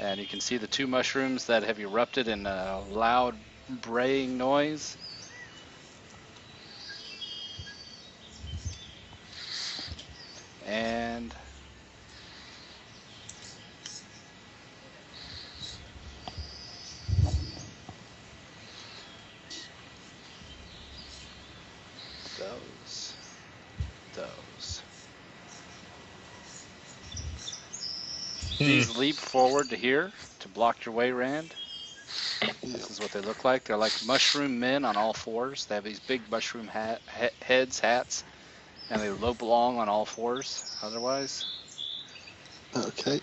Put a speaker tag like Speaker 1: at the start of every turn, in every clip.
Speaker 1: And you can see the two mushrooms that have erupted in a loud braying noise. And those. These leap forward to here to block your way, Rand. This is what they look like. They're like mushroom men on all fours. They have these big mushroom heads, hats, and they lope along on all fours otherwise.
Speaker 2: Okay.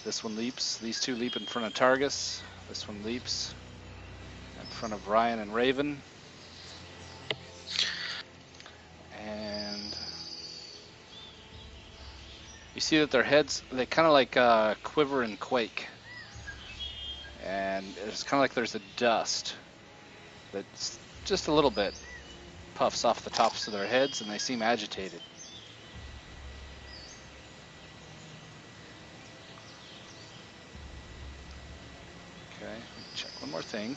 Speaker 1: This one leaps. These two leap in front of Targus. This one leaps in front of Ryan and Raven. And you see that their heads, they kind of like quiver and quake. And it's kind of like there's a dust that's just a little bit puffs off the tops of their heads, and they seem agitated. Okay, check one more thing.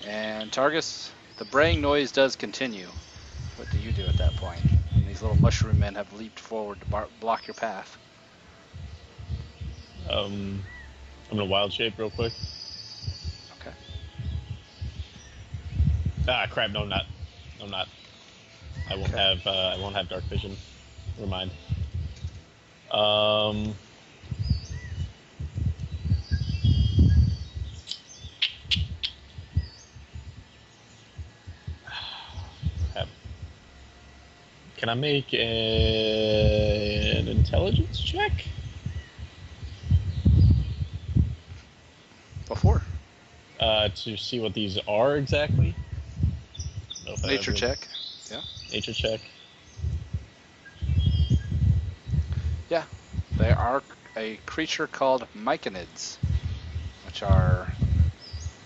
Speaker 1: And Targus, the braying noise does continue. What do you do at that point? And these little mushroom men have leaped forward to block your path.
Speaker 3: I'm gonna wild shape real quick.
Speaker 1: Okay.
Speaker 3: Ah, crap! No, I'm not. I'm not. I won't have. I won't have dark vision. Never mind. Can I make an intelligence check?
Speaker 1: Before?
Speaker 3: To see what these are exactly.
Speaker 1: Nature check. Yeah.
Speaker 3: Nature check.
Speaker 1: Yeah. They are a creature called myconids, which are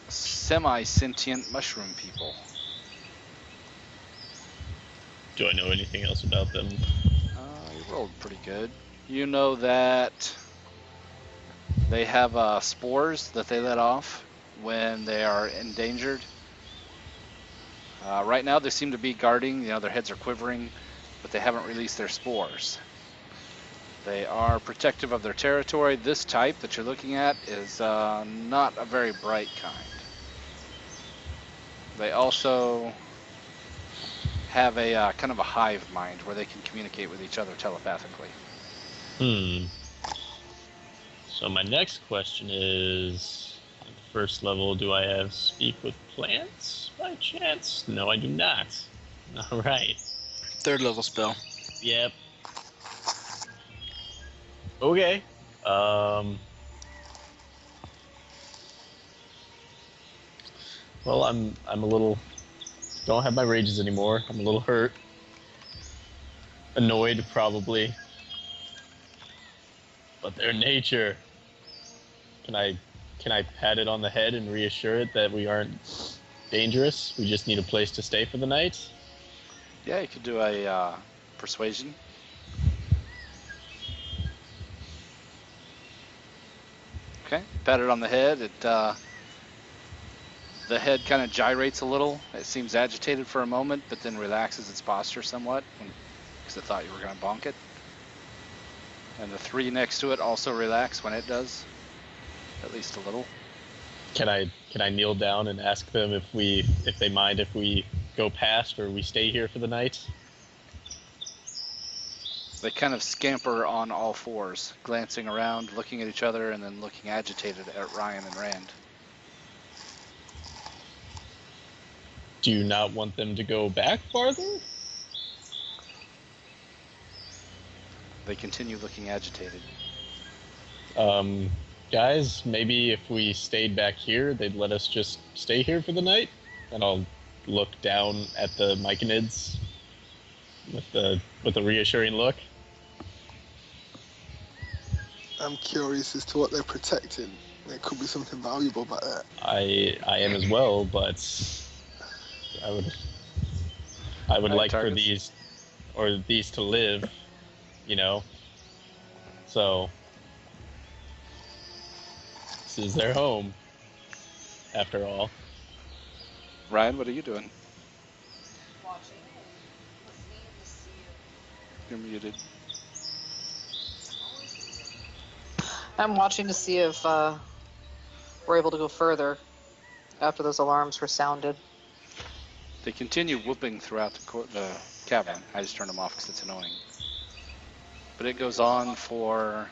Speaker 1: semi-sentient mushroom people.
Speaker 3: Do I know anything else about them?
Speaker 1: You rolled pretty good. You know that they have spores that they let off when they are endangered. Right now they seem to be guarding, their heads are quivering, but they haven't released their spores. They are protective of their territory. This type that you're looking at is not a very bright kind. They also have a kind of a hive mind where they can communicate with each other telepathically.
Speaker 3: So my next question is, at the first level, do I have speak with plants by chance? No, I do not. All right.
Speaker 2: Third level spell.
Speaker 3: Yep. Okay. Well, I'm a little. Don't have my rages anymore. I'm a little hurt. Annoyed, probably. But their nature. Can I pat it on the head and reassure it that we aren't dangerous? We just need a place to stay for the night?
Speaker 1: Yeah, you could do a persuasion. Okay, pat it on the head. The head kind of gyrates a little. It seems agitated for a moment, but then relaxes its posture somewhat because it thought you were going to bonk it. And the three next to it also relax when it does, at least a little.
Speaker 3: Can I kneel down and ask them if they mind if we go past or we stay here for the night?
Speaker 1: They kind of scamper on all fours, glancing around, looking at each other, and then looking agitated at Ryan and Rand.
Speaker 3: Do you not want them to go back farther?
Speaker 1: They continue looking agitated.
Speaker 3: Guys, maybe if we stayed back here, they'd let us just stay here for the night? And I'll look down at the myconids with a reassuring look.
Speaker 2: I'm curious as to what they're protecting. There could be something valuable back there.
Speaker 3: I am as well, but I would like for
Speaker 1: targets?
Speaker 3: these to live, you know. So this is their home, after all.
Speaker 1: Ryan, what are you doing?
Speaker 4: Watching and listening to see if
Speaker 1: You're muted.
Speaker 4: I'm watching to see if we're able to go further after those alarms were sounded.
Speaker 1: They continue whooping throughout the cavern. I just turned them off because it's annoying. But it goes on for,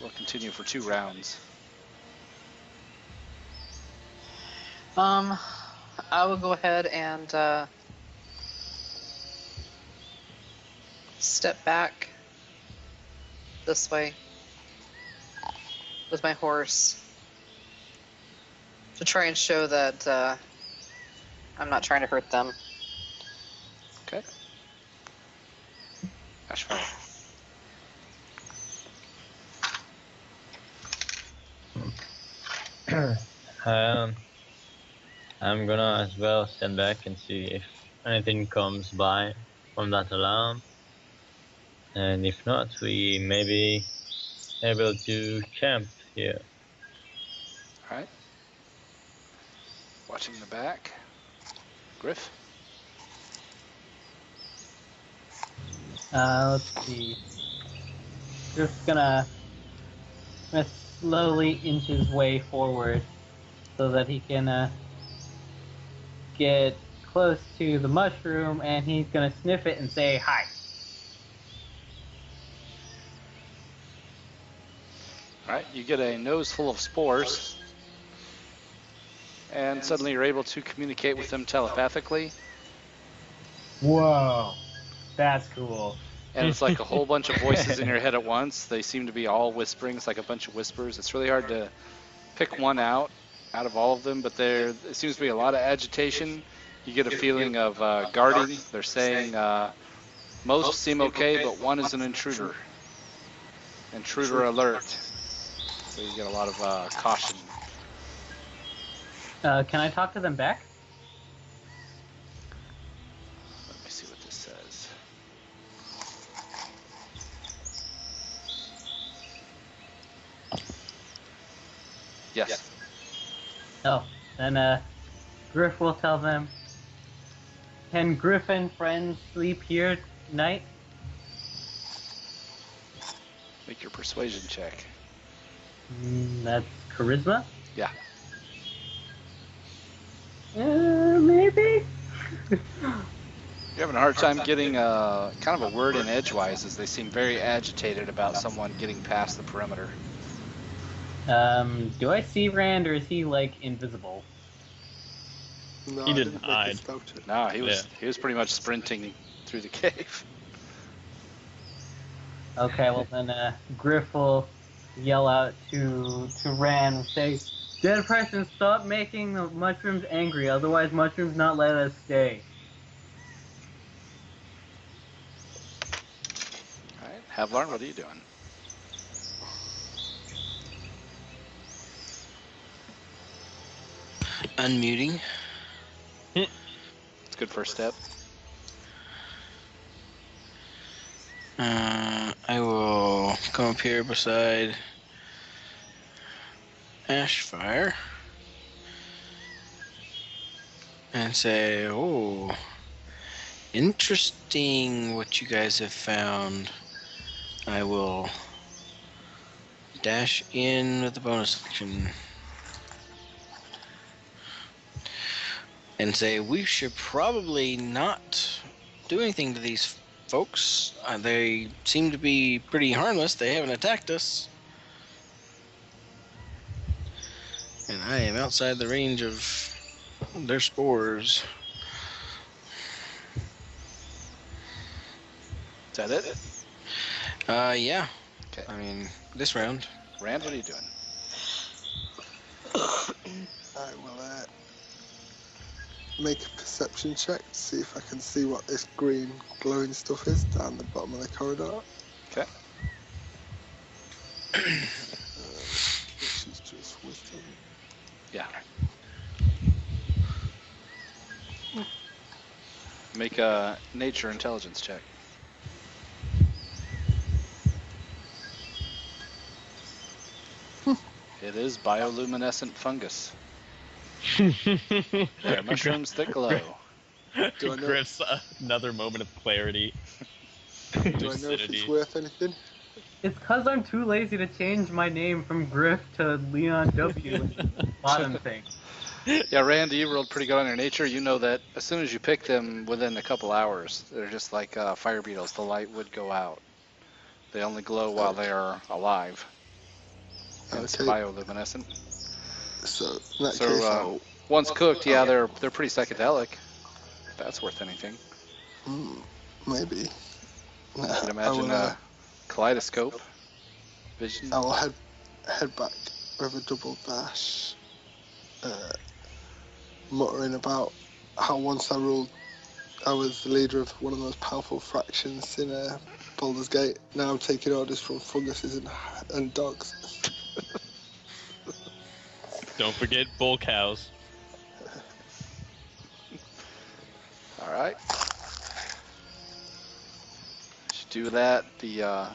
Speaker 1: will continue for 2 rounds.
Speaker 4: I will go ahead and step back this way with my horse to try and show that I'm not trying to hurt them.
Speaker 1: Okay. Ashfire.
Speaker 5: I'm gonna as well stand back and see if anything comes by from that alarm. And if not, we may be able to camp here.
Speaker 1: All right. Watching the back. Griff.
Speaker 6: Let's see. Just gonna slowly inch his way forward so that he can get close to the mushroom, and he's gonna sniff it and say hi.
Speaker 1: All right, you get a nose full of spores, and suddenly you're able to communicate with them telepathically.
Speaker 6: Whoa, that's cool.
Speaker 1: And it's like a whole bunch of voices in your head at once. They seem to be all whispering. It's like a bunch of whispers. It's really hard to pick one out of all of them, but there seems to be a lot of agitation. You get a feeling of guarding. They're saying most seem okay, but one is an intruder. Intruder alert. So you get a lot of caution.
Speaker 6: Can I talk to them back?
Speaker 1: Let me see what this says. Yes.
Speaker 6: Oh, then Griff will tell them. Can Griff and friends sleep here tonight?
Speaker 1: Make your persuasion check.
Speaker 6: That's charisma?
Speaker 1: Yeah.
Speaker 6: Maybe?
Speaker 1: You're having a hard time getting kind of a word in edgewise, as they seem very agitated about someone getting past the perimeter.
Speaker 6: Do I see Rand, or is he, like, invisible?
Speaker 2: No,
Speaker 3: He
Speaker 2: I
Speaker 3: didn't
Speaker 2: didn't make
Speaker 3: hide.
Speaker 2: a scout it.
Speaker 1: No, he was pretty much sprinting through the cave.
Speaker 6: Okay, well then, Griff will yell out to Rand and say, Dead person, stop making the mushrooms angry, otherwise mushrooms not let us stay.
Speaker 1: Alright, Havlarn, what are you doing?
Speaker 2: Unmuting.
Speaker 1: It's a good first step.
Speaker 2: I will come up here beside Ashfire and say, "Oh, interesting what you guys have found." I will dash in with the bonus action and say, "We should probably not do anything to these folks. They seem to be pretty harmless. They haven't attacked us. And I am outside the range of their spores."
Speaker 1: Is that it?
Speaker 2: Yeah.
Speaker 1: Okay.
Speaker 2: I mean, this round.
Speaker 1: Rand, what are you doing?
Speaker 2: I will
Speaker 7: make a perception check to see if I can see what this green glowing stuff is down the bottom of the corridor.
Speaker 1: Okay.
Speaker 7: Which is just wisdom.
Speaker 1: Yeah. Make a nature intelligence check. It is bioluminescent fungus. They're mushrooms that glow.
Speaker 7: Do I know-
Speaker 3: Griff's another moment of clarity.
Speaker 7: Do I know if
Speaker 3: Lucidity.
Speaker 7: it's worth anything?
Speaker 6: It's because I'm too lazy to change my name from Griff to Leon W. Bottom thing.
Speaker 1: Yeah, Randy, you rolled pretty good on your nature. You know that as soon as you pick them within a couple hours, they're just like fire beetles. The light would go out. They only glow while they are alive. Hence
Speaker 7: Okay.
Speaker 1: bioluminescent.
Speaker 7: So in that
Speaker 1: So,
Speaker 7: case, I'll
Speaker 1: Once cooked, yeah, they're pretty psychedelic. If that's worth anything.
Speaker 7: maybe.
Speaker 1: You can imagine a kaleidoscope vision.
Speaker 7: I will head back with a double dash, muttering about how once I ruled, I was the leader of one of the most powerful factions in Baldur's Gate. Now I'm taking orders from funguses and dogs.
Speaker 3: Don't forget bull cows.
Speaker 1: All right. As you do that, the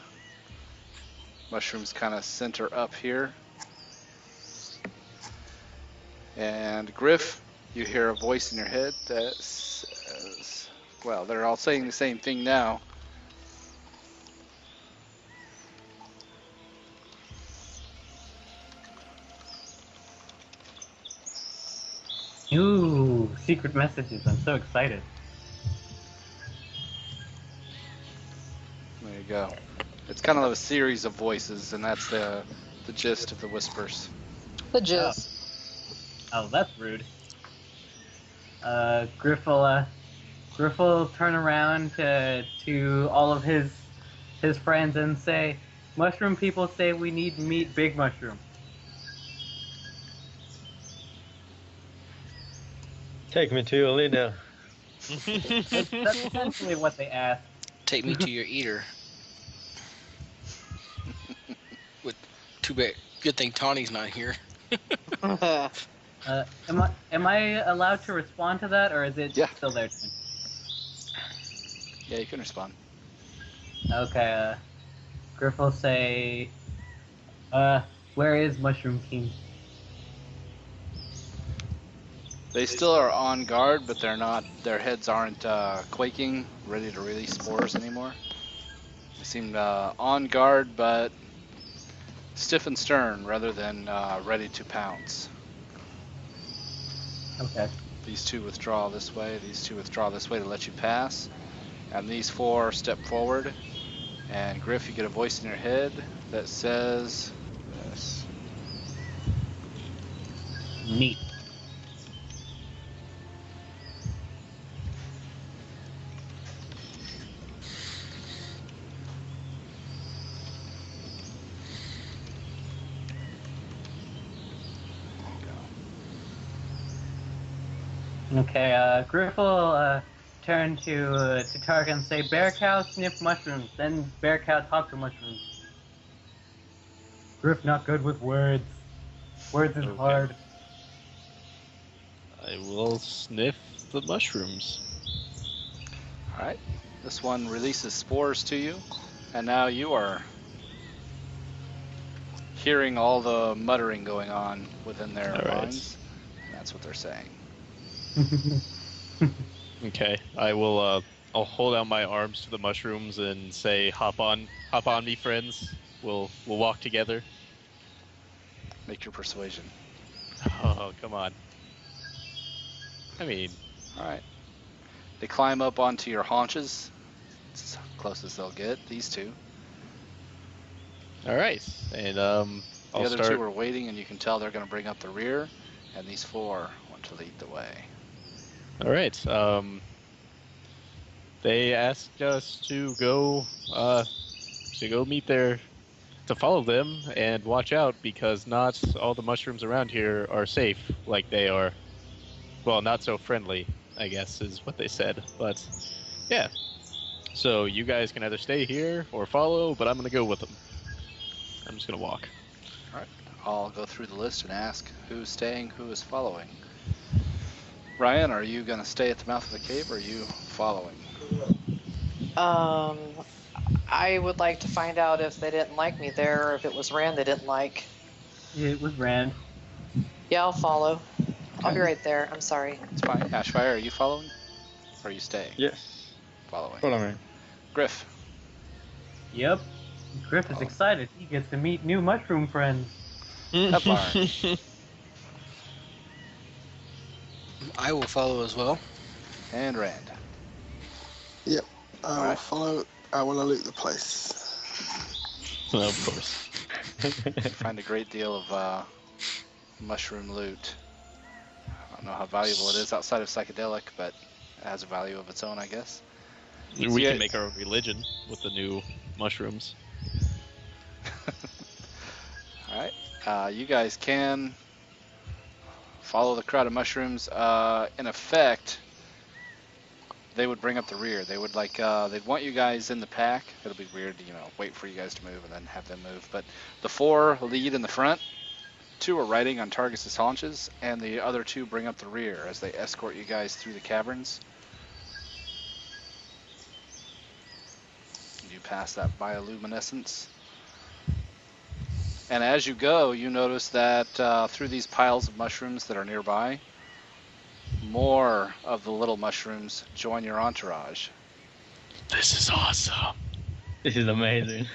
Speaker 1: mushrooms kind of center up here. And Griff, you hear a voice in your head that says, well, they're all saying the same thing now.
Speaker 6: Ooh, secret messages. I'm so excited.
Speaker 1: There you go. It's kind of a series of voices, and that's the gist of the whispers.
Speaker 4: The gist.
Speaker 6: Oh, that's rude. Griff will turn around to all of his friends and say, "Mushroom people say we need meat, big mushroom."
Speaker 5: Take me to your leader.
Speaker 6: That's essentially what they ask.
Speaker 2: Take me to your eater. With too bad. Good thing Tawny's not here.
Speaker 6: Am I allowed to respond to that, or is it
Speaker 1: Yeah.
Speaker 6: still there?
Speaker 1: Yeah, you can respond.
Speaker 6: Okay. Griff will say, "Where is Mushroom King?"
Speaker 1: They still are on guard, but they're not. Their heads aren't quaking, ready to release spores anymore. They seem on guard, but stiff and stern, rather than ready to pounce.
Speaker 6: Okay.
Speaker 1: These two withdraw this way. These two withdraw this way to let you pass, and these four step forward. And Griff, you get a voice in your head that says this.
Speaker 6: Meat. Okay, Griff will turn to Targa and say, "Bear cow sniff mushrooms." Then bear cow talk to mushrooms. Griff not good with words. Words is
Speaker 3: Okay.
Speaker 6: hard.
Speaker 3: I will sniff the mushrooms.
Speaker 1: All right. This one releases spores to you, and now you are hearing all the muttering going on within their
Speaker 3: All right.
Speaker 1: minds. And that's what they're saying.
Speaker 3: Okay, I will. I'll hold out my arms to the mushrooms and say, hop on me, friends. We'll walk together."
Speaker 1: Make your persuasion.
Speaker 3: Oh, come on. I mean,
Speaker 1: All right. They climb up onto your haunches. It's as close as they'll get. These two.
Speaker 3: all right, and
Speaker 1: The
Speaker 3: I'll
Speaker 1: other
Speaker 3: start.
Speaker 1: two are waiting, and you can tell they're going to bring up the rear. And these four want to lead the way.
Speaker 3: All right. They asked us to go to follow them and watch out because not all the mushrooms around here are safe like they are. well, not so friendly, I guess, is what they said. But yeah, so you guys can either stay here or follow, but I'm gonna go with them. I'm just gonna walk.
Speaker 1: All right. I'll go through the list and ask who's staying, who is following. Ryan, are you going to stay at the mouth of the cave, or are you following?
Speaker 4: I would like to find out if they didn't like me there, or if it was Rand they didn't like.
Speaker 6: It was Rand.
Speaker 4: Yeah, I'll follow. I'll be
Speaker 1: Okay.
Speaker 4: right there. I'm sorry.
Speaker 1: It's fine. Ashfire, are you following? Or are you staying?
Speaker 5: Yes.
Speaker 1: Following.
Speaker 5: Follow me.
Speaker 1: Griff.
Speaker 6: Yep. Griff is
Speaker 1: Oh.
Speaker 6: excited. He gets to meet new mushroom friends.
Speaker 1: Heplar.
Speaker 2: I will follow as well.
Speaker 1: And Rand.
Speaker 7: Yep. I will
Speaker 1: Alright.
Speaker 7: follow. I want to loot the place.
Speaker 3: Of course.
Speaker 1: Find a great deal of mushroom loot. I don't know how valuable it is outside of psychedelic, but it has a value of its own, I guess.
Speaker 3: We
Speaker 1: Yeah.
Speaker 3: can make our own religion with the new mushrooms.
Speaker 1: Alright. You guys can follow the crowd of mushrooms. In effect, they would bring up the rear. They would they'd want you guys in the pack. It'll be weird to, wait for you guys to move and then have them move. But the 4 lead in the front, 2 are riding on Targus's haunches, and the other 2 bring up the rear as they escort you guys through the caverns. You pass that bioluminescence. And as you go, you notice that through these piles of mushrooms that are nearby, more of the little mushrooms join your entourage.
Speaker 3: This is awesome.
Speaker 5: This is amazing.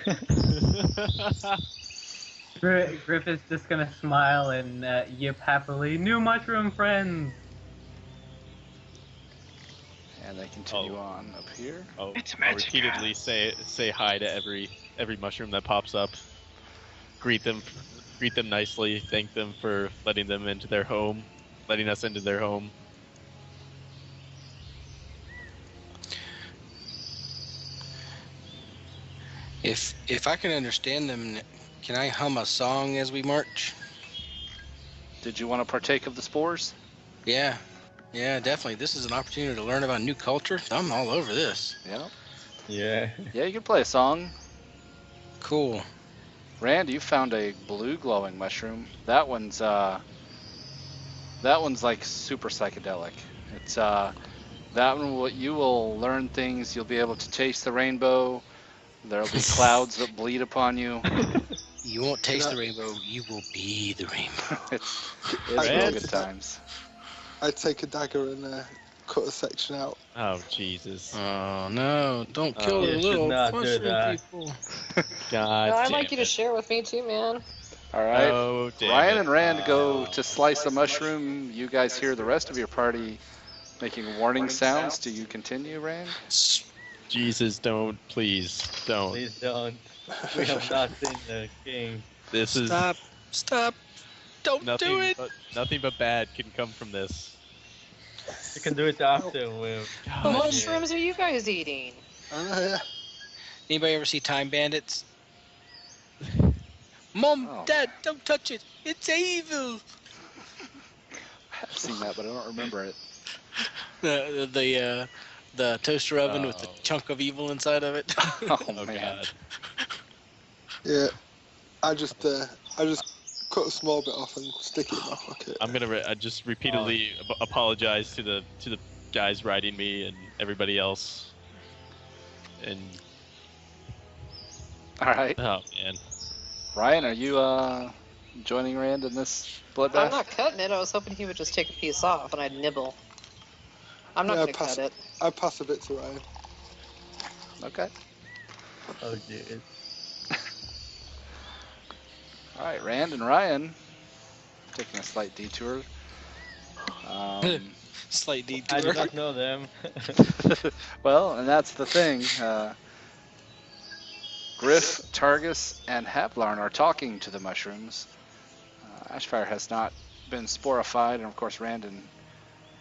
Speaker 6: Griff is just gonna smile and yip happily, new mushroom friends!
Speaker 1: And they continue
Speaker 3: Oh.
Speaker 1: on up here.
Speaker 3: Oh,
Speaker 5: It's
Speaker 3: I'll
Speaker 5: magic.
Speaker 3: repeatedly say hi to every mushroom that pops up. Greet them nicely. Thank them for letting us into their home.
Speaker 2: If I can understand them, can I hum a song as we march?
Speaker 1: Did you want to partake of the spores?
Speaker 2: Yeah, definitely. This is an opportunity to learn about new culture. I'm all over this.
Speaker 1: Yeah.
Speaker 5: Yeah.
Speaker 1: Yeah, you can play a song.
Speaker 2: Cool.
Speaker 1: Rand, you found a blue glowing mushroom. That one's like super psychedelic. It's that one you will learn things. You'll be able to taste the rainbow. There'll be clouds that bleed upon you.
Speaker 2: You won't taste the rainbow. You will be the rainbow.
Speaker 1: It's real
Speaker 3: Rand?
Speaker 1: good times.
Speaker 7: I'd take a dagger and cut a section out.
Speaker 3: Oh Jesus!
Speaker 2: Oh no! Don't kill
Speaker 3: You
Speaker 2: the
Speaker 5: should
Speaker 2: little
Speaker 5: not do
Speaker 2: mushroom
Speaker 5: that.
Speaker 2: people.
Speaker 3: God
Speaker 4: No, I'd
Speaker 3: damn
Speaker 4: like you to
Speaker 3: it.
Speaker 4: share with me too, man.
Speaker 1: All right.
Speaker 3: Oh damn
Speaker 1: Ryan
Speaker 3: it.
Speaker 1: and Rand go to slice a mushroom. You guys hear the rest of your party making warning sounds. Do you continue, Rand?
Speaker 3: Jesus, don't, please, don't.
Speaker 5: Please don't. We have not seen the king.
Speaker 3: This is
Speaker 2: Stop! Don't
Speaker 3: nothing.
Speaker 2: do it!
Speaker 3: Nothing but bad can come from this.
Speaker 5: You can do it after with.
Speaker 4: What
Speaker 3: God.
Speaker 4: mushrooms are you guys eating?
Speaker 7: Yeah.
Speaker 2: Anybody ever see Time Bandits? Mom,
Speaker 1: Oh.
Speaker 2: Dad, don't touch it! It's evil.
Speaker 1: I've seen that, but I don't remember it.
Speaker 2: The toaster oven with the
Speaker 3: Oh.
Speaker 2: chunk of evil inside of it.
Speaker 1: Oh,
Speaker 3: Oh
Speaker 1: man.
Speaker 3: God.
Speaker 7: Yeah. I just cut a small bit off and stick it in my pocket.
Speaker 3: I'm gonna I just repeatedly apologize to the guys riding me and everybody else. And
Speaker 1: All right.
Speaker 3: oh man.
Speaker 1: Ryan, are you joining Rand in this bloodbath?
Speaker 4: I'm not cutting it. I was hoping he would just take a piece off and I'd nibble. I'm not
Speaker 7: Yeah,
Speaker 4: gonna
Speaker 7: pass
Speaker 4: cut it.
Speaker 7: I pass a bit to Ryan.
Speaker 1: Okay.
Speaker 5: Oh, dude.
Speaker 1: All right, Rand and Ryan taking a slight detour.
Speaker 2: Slight
Speaker 5: I
Speaker 2: detour.
Speaker 5: do not know them.
Speaker 1: Well, and that's the thing. Griff, Targus, and Heplarn are talking to the mushrooms. Ashfire has not been sporified, and of course Rand and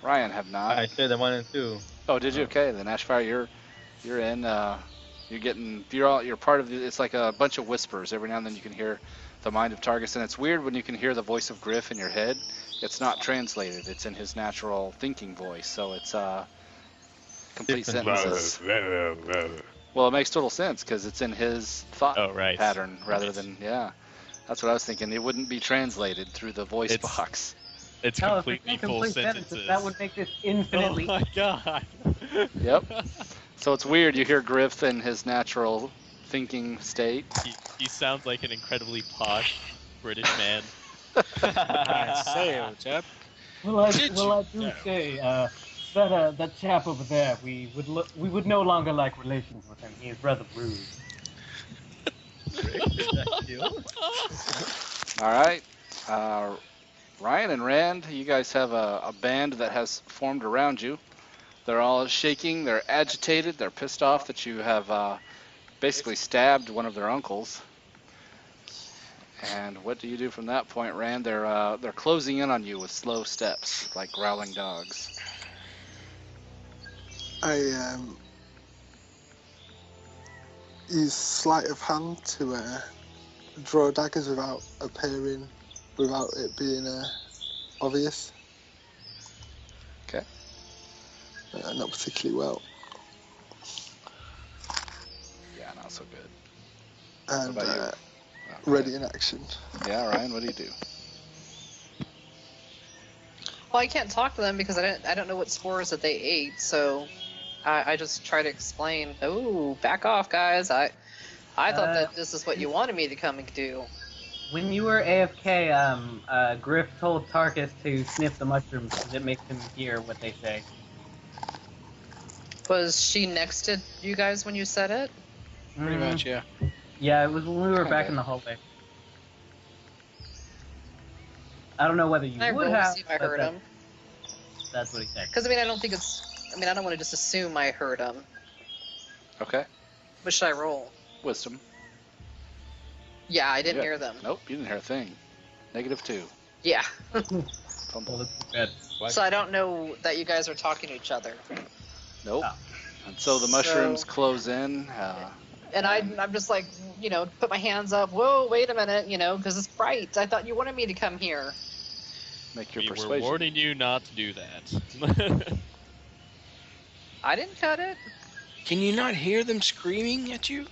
Speaker 1: Ryan have not.
Speaker 5: I said the 1 and 2.
Speaker 1: Oh, did you? Okay, then Ashfire, you're in. You're part of the. It's like a bunch of whispers. Every now and then you can hear the mind of Targus, and it's weird when you can hear the voice of Griff in your head, it's not translated. It's in his natural thinking voice, so it's complete sentences. Well, it makes total sense because it's in his thought
Speaker 3: Oh, right.
Speaker 1: pattern rather
Speaker 3: Right.
Speaker 1: than, yeah. That's what I was thinking. It wouldn't be translated through the voice
Speaker 3: It's-
Speaker 1: box.
Speaker 3: It's
Speaker 6: No, if it's
Speaker 3: completely full
Speaker 6: incomplete
Speaker 3: sentences.
Speaker 6: that would make this
Speaker 3: Oh
Speaker 6: infinitely.
Speaker 3: my god.
Speaker 1: Yep. So it's weird. You hear Griff in his natural thinking state.
Speaker 3: He sounds like an incredibly posh British man.
Speaker 2: I say, old chap.
Speaker 6: Well, I
Speaker 2: Did
Speaker 6: do
Speaker 2: you?
Speaker 6: say that chap over there, we would no longer like relations with him. He is rather rude.
Speaker 1: All right. Ryan and Rand, you guys have a band that has formed around you. They're all shaking. They're agitated. They're pissed off that you have basically stabbed one of their uncles. And what do you do from that point, Rand? They're closing in on you with slow steps, like growling dogs.
Speaker 7: I use sleight of hand to draw daggers without it being obvious.
Speaker 1: Okay.
Speaker 7: Not particularly well.
Speaker 1: Yeah, not so good.
Speaker 7: And
Speaker 1: about you?
Speaker 7: ready in action.
Speaker 1: Yeah, Ryan, what do you do?
Speaker 4: Well, I can't talk to them because I don't know what spores that they ate, so I just try to explain. Oh, back off, guys! I thought that this is what you wanted me to come and do.
Speaker 6: When you were AFK, Griff told Tarkus to sniff the mushrooms because it makes him hear what they say.
Speaker 4: Was she next to you guys when you said it?
Speaker 2: Pretty much, yeah.
Speaker 6: Yeah, it was when we were back
Speaker 1: Kinda.
Speaker 6: in the hallway. I don't know whether you
Speaker 4: I
Speaker 6: would
Speaker 4: rolled to
Speaker 6: have.
Speaker 4: see if I
Speaker 6: but
Speaker 4: heard him.
Speaker 6: That's what he said.
Speaker 4: Because I don't think it's. I don't want to just assume I heard him.
Speaker 1: Okay.
Speaker 4: What should I roll?
Speaker 1: Wisdom.
Speaker 4: Yeah, I didn't
Speaker 1: Yeah.
Speaker 4: hear them.
Speaker 1: Nope, you didn't hear a thing. -2.
Speaker 4: Yeah.
Speaker 6: Well,
Speaker 1: Fumble.
Speaker 6: that's bad.
Speaker 4: So I don't know that you guys are talking to each other.
Speaker 1: Nope.
Speaker 6: Oh.
Speaker 1: And so the mushrooms close in.
Speaker 4: And I'm just like, put my hands up. Whoa, wait a minute, because it's bright. I thought you wanted me to come here.
Speaker 1: Make your
Speaker 3: We were
Speaker 1: persuasion.
Speaker 3: warning you not to do that.
Speaker 4: I didn't cut it.
Speaker 2: Can you not hear them screaming at you?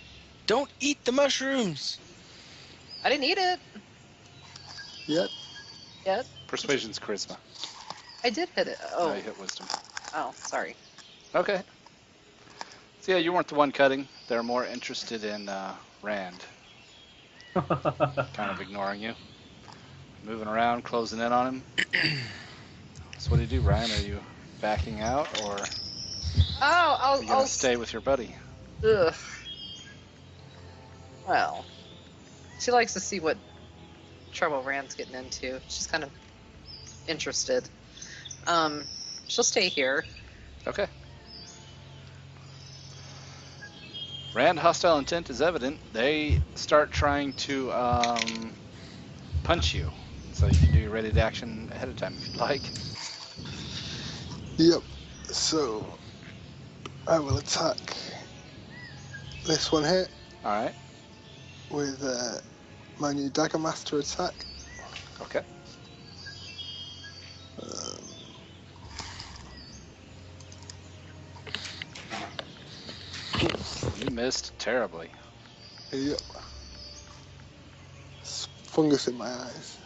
Speaker 2: Don't eat the mushrooms.
Speaker 4: I didn't eat it
Speaker 7: Yet.
Speaker 4: yet.
Speaker 1: Persuasion's charisma.
Speaker 4: I did hit it.
Speaker 1: No,
Speaker 4: Oh,
Speaker 1: you hit wisdom.
Speaker 4: sorry.
Speaker 1: Okay. So yeah, you weren't the one cutting. They're more interested in Rand. Kind of ignoring you. Moving around, closing in on him. So what do you do, Ryan? Are you backing out, or are
Speaker 4: Oh,
Speaker 1: you gonna stay with your buddy?
Speaker 4: Ugh. Well, she likes to see what trouble Rand's getting into. She's kind of interested. She'll stay here.
Speaker 1: Okay. Rand, hostile intent is evident. They start trying to punch you. So you can do your ready to action ahead of time if you'd like.
Speaker 7: Yep. So I will attack this one here
Speaker 1: Alright.
Speaker 7: with my new Dagger Master attack.
Speaker 1: Okay. You missed terribly.
Speaker 7: Yep. Fungus in my eyes.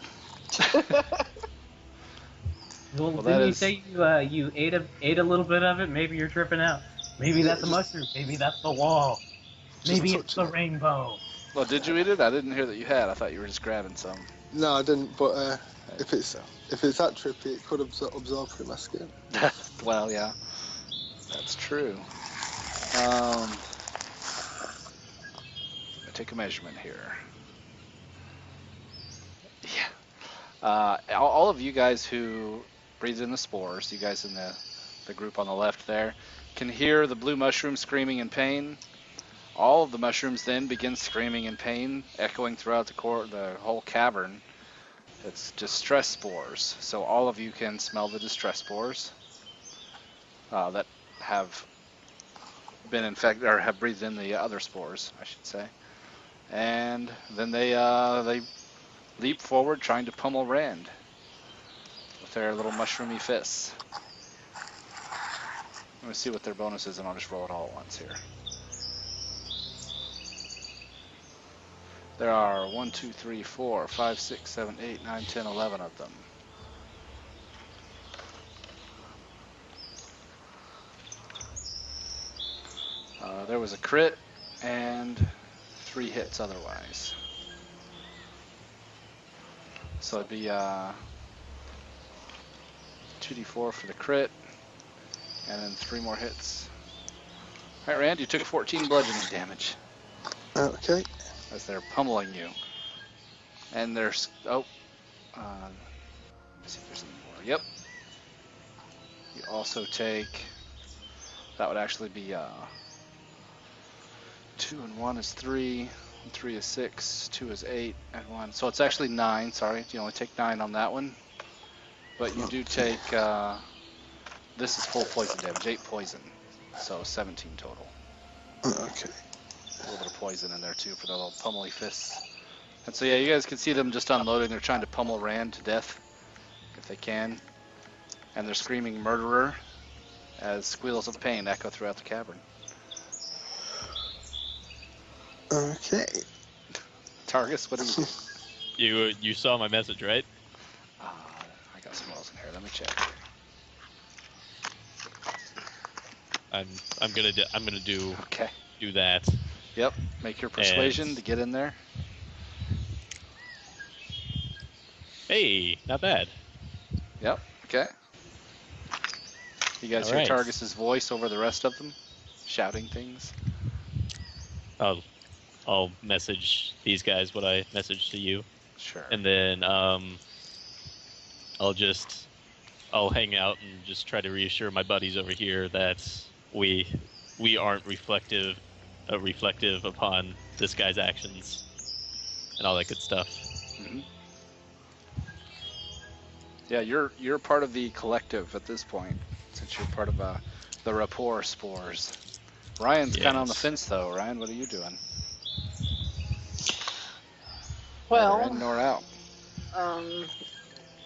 Speaker 6: Well,
Speaker 1: Well, that
Speaker 6: didn't you
Speaker 1: is-
Speaker 6: say you ate a little bit of it? Maybe you're tripping out. Maybe
Speaker 7: Yeah,
Speaker 6: that's a
Speaker 7: just-
Speaker 6: mushroom. Maybe that's the wall.
Speaker 7: Just
Speaker 6: Maybe it's
Speaker 7: touching
Speaker 6: the
Speaker 7: it.
Speaker 6: rainbow.
Speaker 1: Well, did you eat it? I didn't hear that you had. I thought you were just grabbing some.
Speaker 7: No, I didn't. But if it's
Speaker 1: So.
Speaker 7: if it's that trippy, it could absorb through my skin.
Speaker 1: Well, yeah. That's true. I take a measurement here. Yeah. All of you guys who breathed in the spores, you guys in the group on the left there, can hear the blue mushroom screaming in pain. All of the mushrooms then begin screaming in pain, echoing throughout the whole cavern. It's distress spores. So all of you can smell the distress spores that have been infected or have breathed in the other spores, I should say. And then they leap forward, trying to pummel Rand. with their little mushroomy fists. Let me see what their bonus is, and I'll just roll it all at once here. There are 1, 2, 3, 4, 5, 6, 7, 8, 9, 10, 11 of them. There was a crit and 3 hits otherwise. So it'd be 2d4 for the crit, and then 3 more hits. All right, Rand, you took 14 bludgeoning damage
Speaker 7: Okay.
Speaker 1: as they're pummeling you. And there's, let me see if there's any more. Yep. You also take, that would actually be 2 and 1 is 3, and 3 is 6, 2 is 8, and 1. So it's actually 9, sorry. You only take 9 on that one. But you do take, this is full poison damage, 8 poison. So 17 total.
Speaker 7: Okay.
Speaker 1: A little bit of poison in there too for the little pummely fists. And so yeah, you guys can see them just unloading. They're trying to pummel Rand to death if they can. And they're screaming murderer as squeals of pain echo throughout the cavern.
Speaker 7: Okay.
Speaker 1: Targus, what do you do?
Speaker 3: You saw my message, right?
Speaker 1: I got some rolls in here. Let me check.
Speaker 3: I'm gonna do
Speaker 1: Okay.
Speaker 3: that.
Speaker 1: Yep. Make your persuasion
Speaker 3: And-
Speaker 1: to get in there.
Speaker 3: Hey, not bad.
Speaker 1: Yep. Okay. You guys hear
Speaker 3: Alright.
Speaker 1: Targus's voice over the rest of them, shouting things.
Speaker 3: I'll message these guys what I messaged to you,
Speaker 1: Sure.
Speaker 3: and then I'll hang out and just try to reassure my buddies over here that we aren't reflective upon this guy's actions and all that good stuff.
Speaker 1: Mm-hmm. Yeah, you're part of the collective at this point, since you're part of the rapport spores. Ryan's kind of on the
Speaker 3: Yes.
Speaker 1: fence, though. Ryan, what are you doing?
Speaker 4: Well,
Speaker 1: Neither in nor out.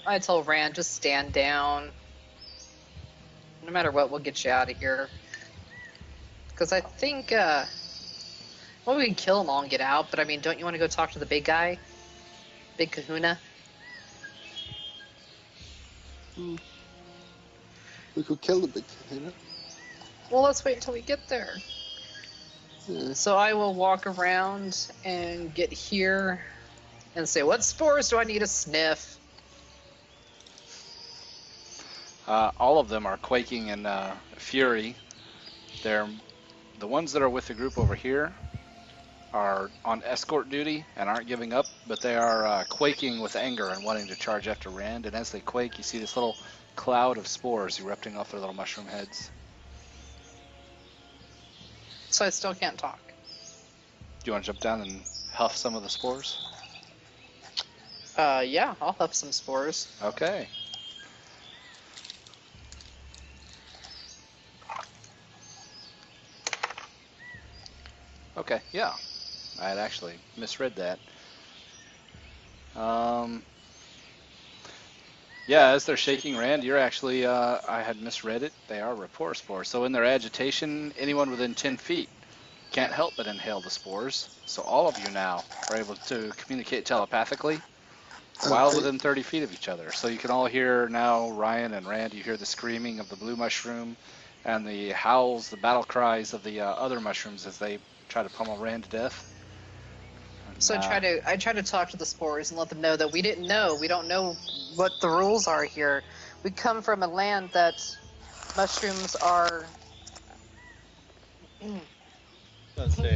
Speaker 4: I told Rand, just stand down. No matter what, we'll get you out of here. Because I think, well, we can kill them all and get out, but I mean, don't you want to go talk to the big guy? Big kahuna?
Speaker 7: We could kill the big kahuna.
Speaker 4: Well, let's wait until we get there.
Speaker 7: Yeah.
Speaker 4: So I will walk around and get here and say, what spores do I need to sniff?
Speaker 1: All of them are quaking in fury. They're the ones that are with the group over here are on escort duty and aren't giving up, but they are quaking with anger and wanting to charge after Rand. And as they quake, you see this little cloud of spores erupting off their little mushroom heads.
Speaker 4: So I still can't talk.
Speaker 1: Do you want to jump down and huff some of the spores?
Speaker 4: Yeah, I'll huff some spores.
Speaker 1: Okay. Okay, yeah. I had actually misread that. Yeah, as they're shaking Rand, you're actually, I had misread it. They are rapport spores. So in their agitation, anyone within 10 feet can't help but inhale the spores. So all of you now are able to communicate telepathically while
Speaker 7: Okay.
Speaker 1: within 30 feet of each other. So you can all hear now, Ryan and Rand, you hear the screaming of the blue mushroom and the howls, the battle cries of the other mushrooms as they try to pummel Rand to death. And,
Speaker 4: So I try to talk to the spores and let them know that we didn't know. We don't know what the rules are here. We come from a land that mushrooms are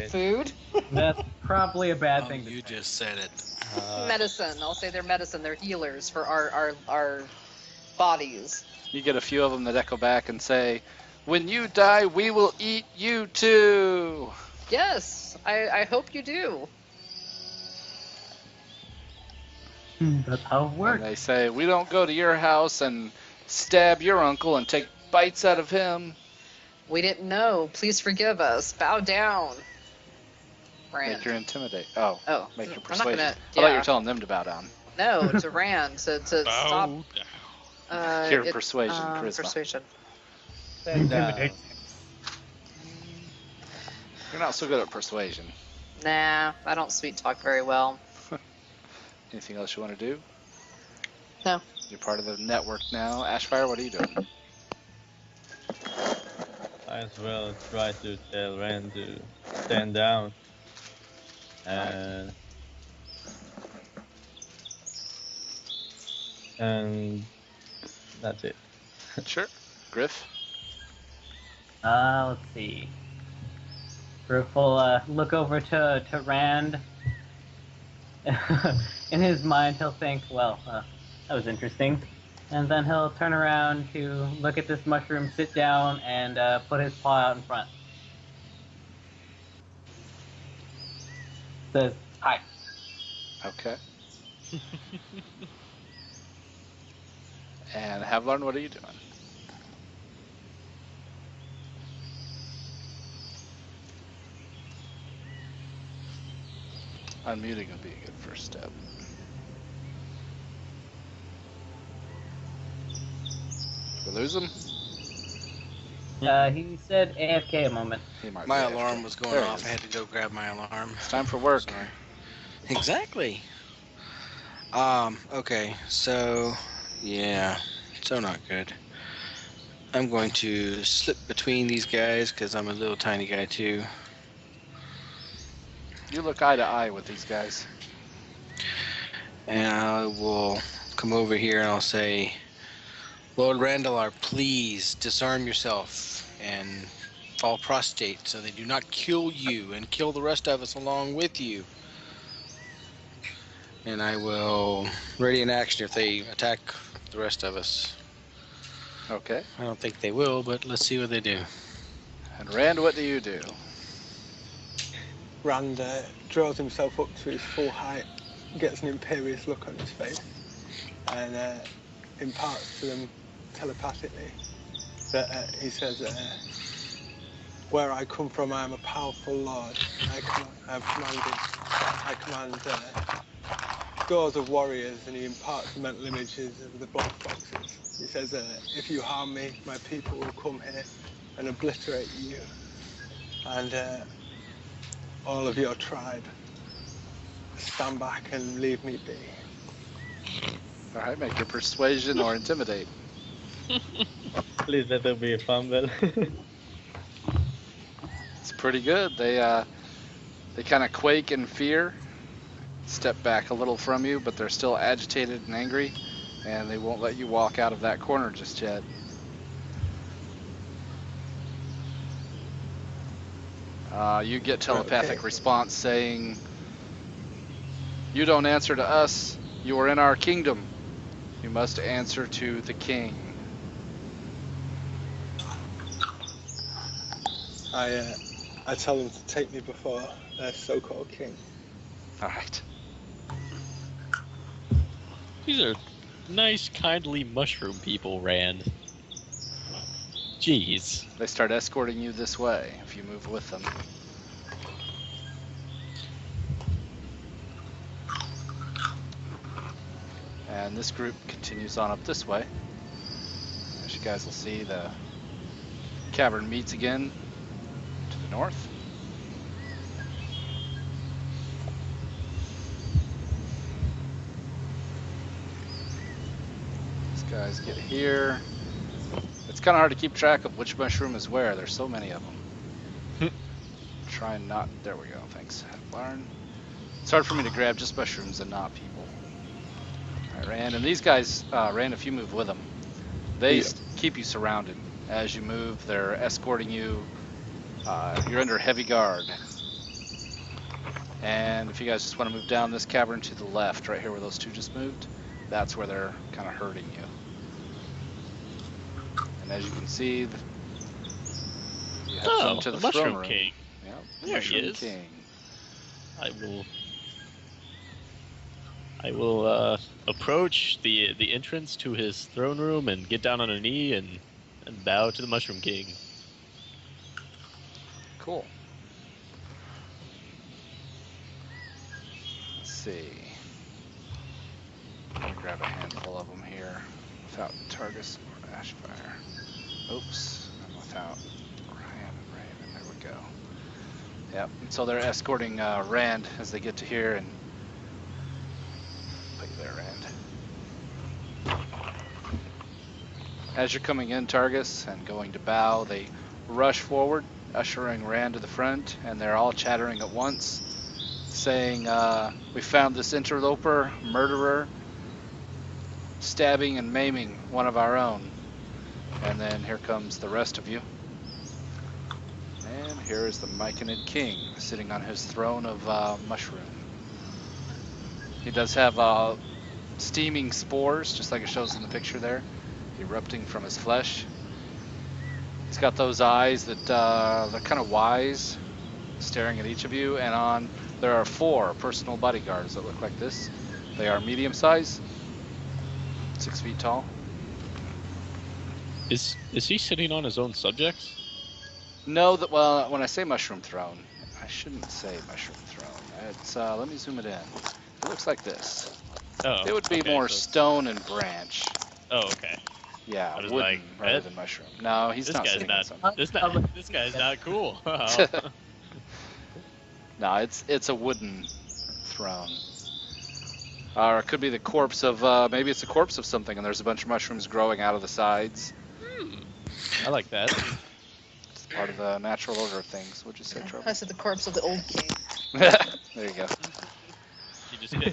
Speaker 4: food,
Speaker 6: That's probably a bad
Speaker 2: Oh,
Speaker 6: thing to
Speaker 2: you
Speaker 6: say.
Speaker 2: just said it.
Speaker 4: medicine. I'll say they're medicine. They're healers for our bodies.
Speaker 1: You get a few of them that echo back and say, "When you die, we will eat you too."
Speaker 4: Yes, I hope you do.
Speaker 6: That's how it
Speaker 1: And
Speaker 6: works.
Speaker 1: they say, "We don't go to your house and stab your uncle and take bites out of him."
Speaker 4: We didn't know. Please forgive us. Bow down. Rand.
Speaker 1: Make your intimidate. Oh,
Speaker 4: Oh,
Speaker 1: make your
Speaker 4: I'm not
Speaker 1: persuasion.
Speaker 4: gonna.
Speaker 1: I thought you
Speaker 4: Yeah.
Speaker 1: were telling them to bow down.
Speaker 4: No, to Rand to
Speaker 3: Bow
Speaker 4: stop.
Speaker 3: down.
Speaker 1: Your
Speaker 4: It-
Speaker 1: persuasion, charisma.
Speaker 4: Persuasion.
Speaker 6: Intimidate.
Speaker 1: You're not so good at persuasion.
Speaker 4: Nah, I don't sweet talk very well.
Speaker 1: Anything else you want to do?
Speaker 4: No.
Speaker 1: You're part of the network now. Ashfire, what are you doing?
Speaker 5: I as well try to tell Ren to stand down. And that's it.
Speaker 1: Sure. Griff?
Speaker 6: Let's see. Griff will look over to Rand. In his mind, he'll think, well, that was interesting. And then he'll turn around to look at this mushroom, sit down, and put his paw out in front. Says, hi.
Speaker 1: Okay. And Havlarn, what are you doing? Unmuting would be a good first step. Did we lose him?
Speaker 6: He said AFK a moment.
Speaker 1: He might
Speaker 2: My
Speaker 1: be
Speaker 2: alarm
Speaker 1: AFK.
Speaker 2: was going
Speaker 1: There he
Speaker 2: off.
Speaker 1: is.
Speaker 2: I had to go grab my alarm.
Speaker 1: It's time for work.
Speaker 2: Sorry. Exactly. Okay, so yeah, so not good. I'm going to slip between these guys because I'm a little tiny guy too.
Speaker 1: You look eye to eye with these guys.
Speaker 2: And I will come over here and I'll say, Lord Randalar, please disarm yourself and fall prostrate so they do not kill you and kill the rest of us along with you. And I will ready in action if they attack the rest of us.
Speaker 1: Okay.
Speaker 2: I don't think they will, but let's see what they do.
Speaker 1: And Rand, what do you do?
Speaker 7: Rand draws himself up to his full height, gets an imperious look on his face, and imparts to them telepathically that he says, where I come from, I am a powerful lord. I command scores of warriors, and he imparts the mental images of the black foxes. He says, if you harm me, my people will come here and obliterate you and all of your tribe. Stand back and leave me be.
Speaker 1: All right, make your persuasion or intimidate.
Speaker 5: Please let there be a fumble.
Speaker 1: It's pretty good. They kind of quake in fear, step back a little from you, but they're still agitated and angry, and they won't let you walk out of that corner just yet. You get telepathic
Speaker 7: Okay.
Speaker 1: response saying, "You don't answer to us. You are in our kingdom. You must answer to the king."
Speaker 7: I tell them to take me before their so-called king.
Speaker 1: All right.
Speaker 3: These are nice, kindly mushroom people, Rand. Jeez.
Speaker 1: They start escorting you this way if you move with them. And this group continues on up this way. As you guys will see, the cavern meets again to the north. These guys get here. It's kind of hard to keep track of which mushroom is where. There's so many of them. Try and not. There we go. Thanks, Barn. It's hard for me to grab just mushrooms and not people. All right, Rand. And these guys, Rand, if you move with them, they keep you surrounded. As you move, they're escorting you. You're under heavy guard. And if you guys just want to move down this cavern to the left, right here where those two just moved, that's where they're kind of hurting you. And as you can see, you have come to the
Speaker 3: Mushroom
Speaker 1: throne room.
Speaker 3: King.
Speaker 1: Yeah,
Speaker 3: There he
Speaker 1: Mushroom
Speaker 3: is.
Speaker 1: King.
Speaker 3: I will approach the entrance to his throne room and get down on a knee and bow to the Mushroom King.
Speaker 1: Cool. Let's see. I'm gonna grab a handful of them here. without Targus or Ashfire. Oops, I'm without Ryan and Raven. There we go. Yep. And so they're escorting Rand as they get to here, and put you there, Rand. As you're coming in, Targus, and going to bow, they rush forward, ushering Rand to the front, and they're all chattering at once, saying, "We found this interloper, murderer, stabbing and maiming one of our own." And then here comes the rest of you. And here is the Myconid King sitting on his throne of mushroom. He does have steaming spores, just like it shows in the picture there, erupting from his flesh. He's got those eyes that they're kind of wise, staring at each of you. And there are 4 personal bodyguards that look like this. They are medium size, 6 feet tall.
Speaker 3: Is he sitting on his own subjects?
Speaker 1: No, well, when I say mushroom throne, I shouldn't say mushroom throne. It's let me zoom it in. It looks like this.
Speaker 3: Oh,
Speaker 1: It would be
Speaker 3: okay,
Speaker 1: more
Speaker 3: so
Speaker 1: stone and branch.
Speaker 3: Oh, okay.
Speaker 1: Yeah,
Speaker 3: I was
Speaker 1: wooden
Speaker 3: like,
Speaker 1: rather
Speaker 3: what?
Speaker 1: than mushroom. No, he's
Speaker 3: This
Speaker 1: not
Speaker 3: guy's
Speaker 1: sitting
Speaker 3: not.
Speaker 1: on something.
Speaker 3: This guy's not cool.
Speaker 1: No, it's a wooden throne. Or it could be the corpse of maybe it's the corpse of something, and there's a bunch of mushrooms growing out of the sides.
Speaker 3: I like that.
Speaker 1: It's part of the natural order of things. Would you say, Trevor?
Speaker 4: I said the corpse of the old king.
Speaker 1: There you go.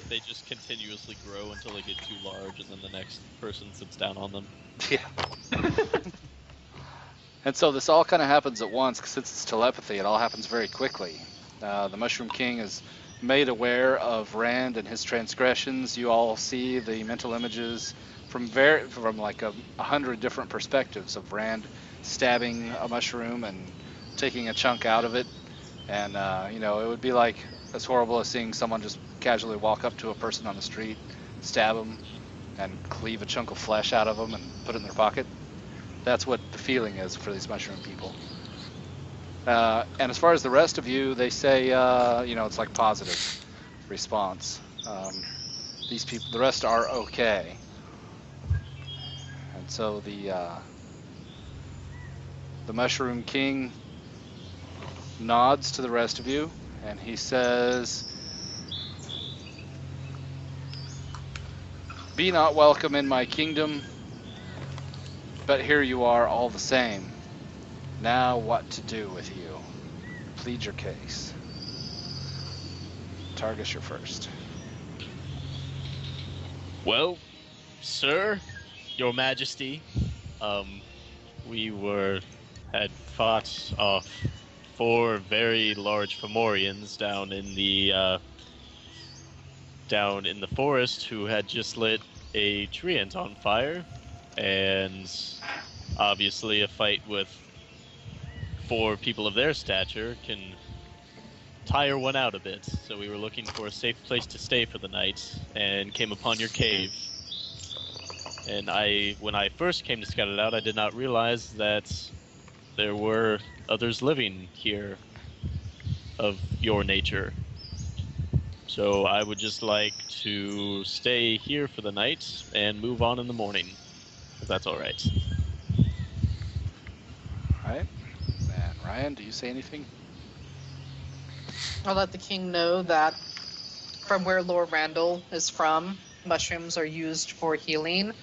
Speaker 3: They just continuously grow until they get too large, and then the next person sits down on them.
Speaker 1: Yeah. And so this all kind of happens at once, because since it's telepathy, it all happens very quickly. The Mushroom King is made aware of Rand and his transgressions. You all see the mental images from like 100 different perspectives of Rand stabbing a mushroom and taking a chunk out of it. And it would be like as horrible as seeing someone just casually walk up to a person on the street, stab them, and cleave a chunk of flesh out of them and put it in their pocket. That's what the feeling is for these mushroom people. And as far as the rest of you, they say, it's like positive response. These people, the rest are okay. And so the Mushroom King nods to the rest of you, and he says, "Be not welcome in my kingdom, but here you are all the same. Now what to do with you? Plead your case." Targus, you're first.
Speaker 3: Well, sir, your majesty, we had fought off 4 very large Fomorians down in the forest who had just lit a treant on fire, and obviously a fight with 4 people of their stature can tire one out a bit. So we were looking for a safe place to stay for the night and came upon your cave. And when I first came to scout it out, I did not realize that there were others living here of your nature. So I would just like to stay here for the night and move on in the morning, if that's all right.
Speaker 1: All right. And Ryan, do you say anything?
Speaker 4: I'll let the king know that from where Lord Randall is from, mushrooms are used for healing.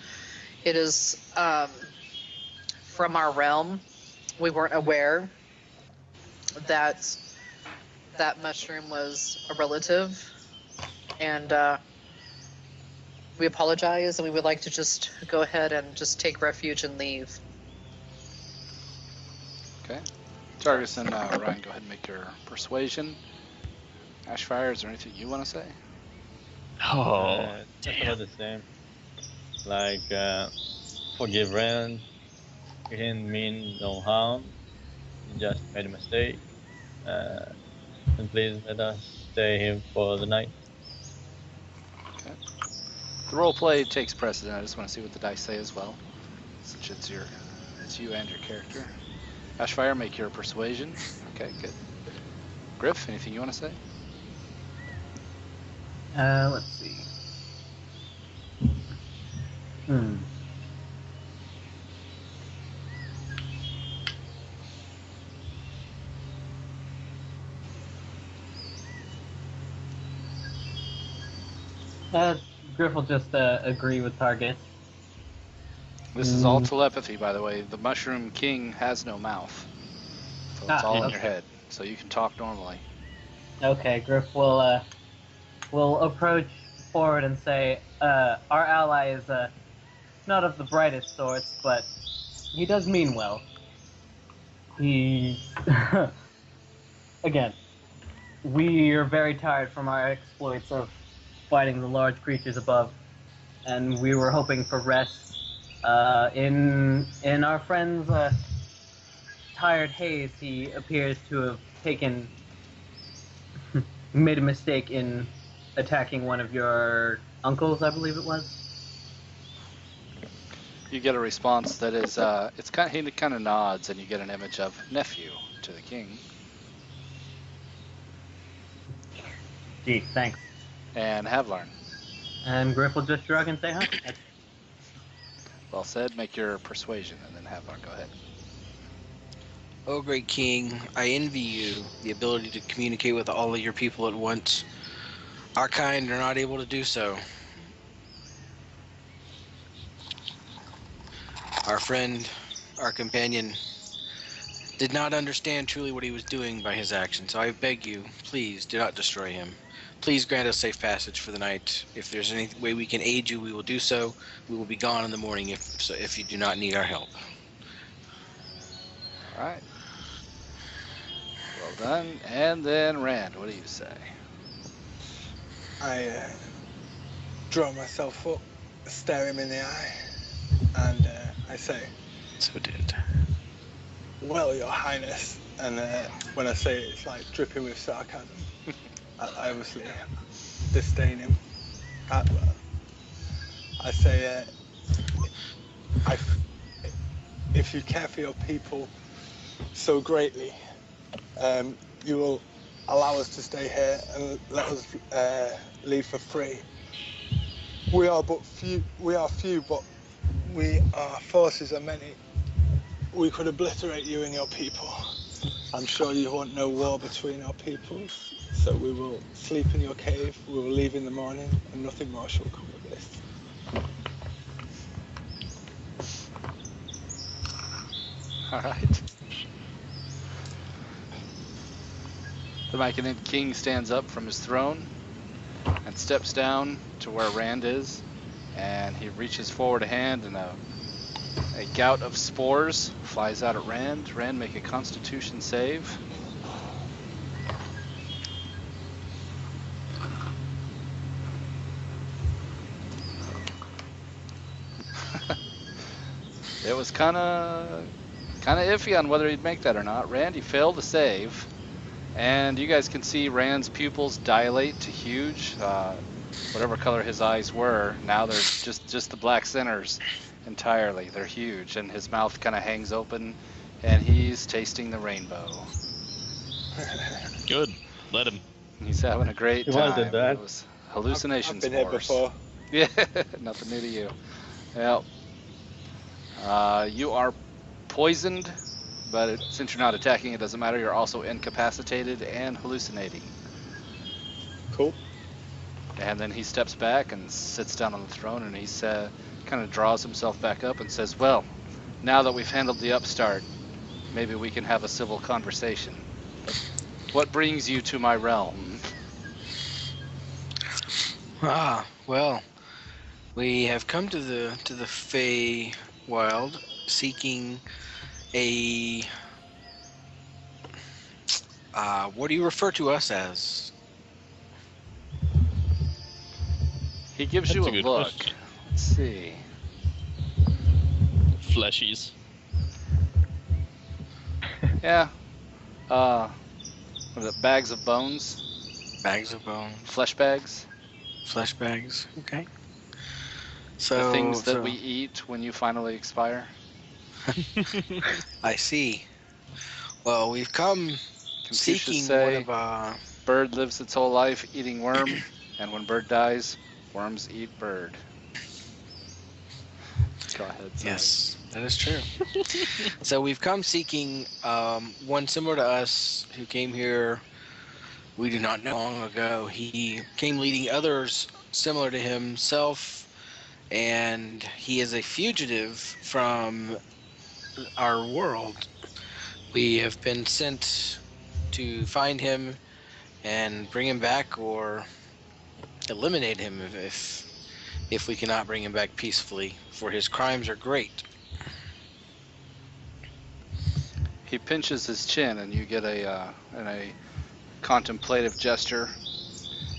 Speaker 4: It is from our realm. We weren't aware that that mushroom was a relative, and we apologize, and we would like to just go ahead and just take refuge and leave.
Speaker 1: Okay. Targus and Ryan, go ahead and make your persuasion. Ashfire, is there anything you want to say?
Speaker 3: Oh,
Speaker 5: Just
Speaker 3: damn.
Speaker 5: about the same. Like, forgive Rand. He didn't mean no harm. He just made a mistake. And please let us stay here for the night.
Speaker 1: Okay. The role play takes precedent. I just want to see what the dice say as well, since it's you and your character. Ashfire, make your persuasion. Okay, good. Griff, anything you want to say?
Speaker 6: Let's see. Griff will just agree with Targus.
Speaker 1: This is all telepathy, by the way. The Mushroom King has no mouth. So it's all in your
Speaker 6: okay.
Speaker 1: head. So you can talk normally.
Speaker 6: Okay, Griff will approach forward and say, our ally is not of the brightest sorts, but he does mean well. He again, we are very tired from our exploits of fighting the large creatures above, and we were hoping for rest. In our friend's tired haze, he appears to have made a mistake in attacking one of your uncles, I believe it was.
Speaker 1: You get a response that is, he kind of nods, and you get an image of nephew to the king.
Speaker 6: Gee, thanks.
Speaker 1: And Havlarn.
Speaker 6: And Griff will just shrug and say, huh?
Speaker 1: Well said. Make your persuasion, and then Havlarn, go ahead.
Speaker 2: Oh, great king, I envy you the ability to communicate with all of your people at once. Our kind are not able to do so. Our friend, our companion, did not understand truly what he was doing by his actions. So I beg you, please do not destroy him. Please grant us safe passage for the night. If there's any way we can aid you, we will do so. We will be gone in the morning if you do not need our help.
Speaker 1: All right. Well done. And then Rand, what do you say?
Speaker 7: I draw myself up, stare him in the eye, and I say,
Speaker 2: So did.
Speaker 7: "Well, Your Highness," and when I say it, it's like dripping with sarcasm. I obviously disdain him. I say, if you care for your people so greatly, you will allow us to stay here and let us leave for free. We are few, but our forces are many. We could obliterate you and your people. I'm sure you want no war between our peoples, so we will sleep in your cave, we will leave in the morning, and nothing more shall come of this.
Speaker 1: All right. The Myconid king stands up from his throne and steps down to where Rand is, and he reaches forward a hand, and a gout of spores flies out at Rand. Rand, make a Constitution save. It was kind of iffy on whether he'd make that or not. Rand, he failed to save, and you guys can see Rand's pupils dilate to huge. Whatever color his eyes were, now they're just the black centers entirely. They're huge, and his mouth kind of hangs open, and he's tasting the rainbow.
Speaker 3: Good. Let him.
Speaker 1: He's having a great
Speaker 8: He
Speaker 1: time.
Speaker 8: wanted that.
Speaker 1: It was hallucination
Speaker 7: I've been here
Speaker 1: spores.
Speaker 7: before.
Speaker 1: Yeah, nothing new to you. Well, you are poisoned, but since you're not attacking, it doesn't matter. You're also incapacitated and hallucinating.
Speaker 7: Cool.
Speaker 1: And then he steps back and sits down on the throne, and he kind of draws himself back up and says, well, now that we've handled the upstart, maybe we can have a civil conversation. What brings you to my realm?
Speaker 2: Well, we have come to the Fey Wild seeking a what do you refer to us as?
Speaker 1: He gives
Speaker 3: That's
Speaker 1: you
Speaker 3: a
Speaker 1: a
Speaker 3: good
Speaker 1: look.
Speaker 3: question.
Speaker 1: Let's see.
Speaker 3: Fleshies.
Speaker 1: Yeah. What is it, bags of bones?
Speaker 2: Bags of bones,
Speaker 1: Flesh bags?
Speaker 2: flesh bags. Okay.
Speaker 1: The
Speaker 2: So
Speaker 1: things that we eat when you finally expire?
Speaker 2: I see. Well, we've come
Speaker 1: Confucius
Speaker 2: seeking
Speaker 1: say,
Speaker 2: one of
Speaker 1: bird lives its whole life eating worm, and when bird dies, worms eat bird. Go ahead, sorry.
Speaker 2: Yes, that is true. So we've come seeking one similar to us who came here. We do not know long ago. He came leading others similar to himself, and he is a fugitive from our world. We have been sent to find him and bring him back, or eliminate him if we cannot bring him back peacefully, for his crimes are great.
Speaker 1: He pinches his chin, and you get a contemplative gesture,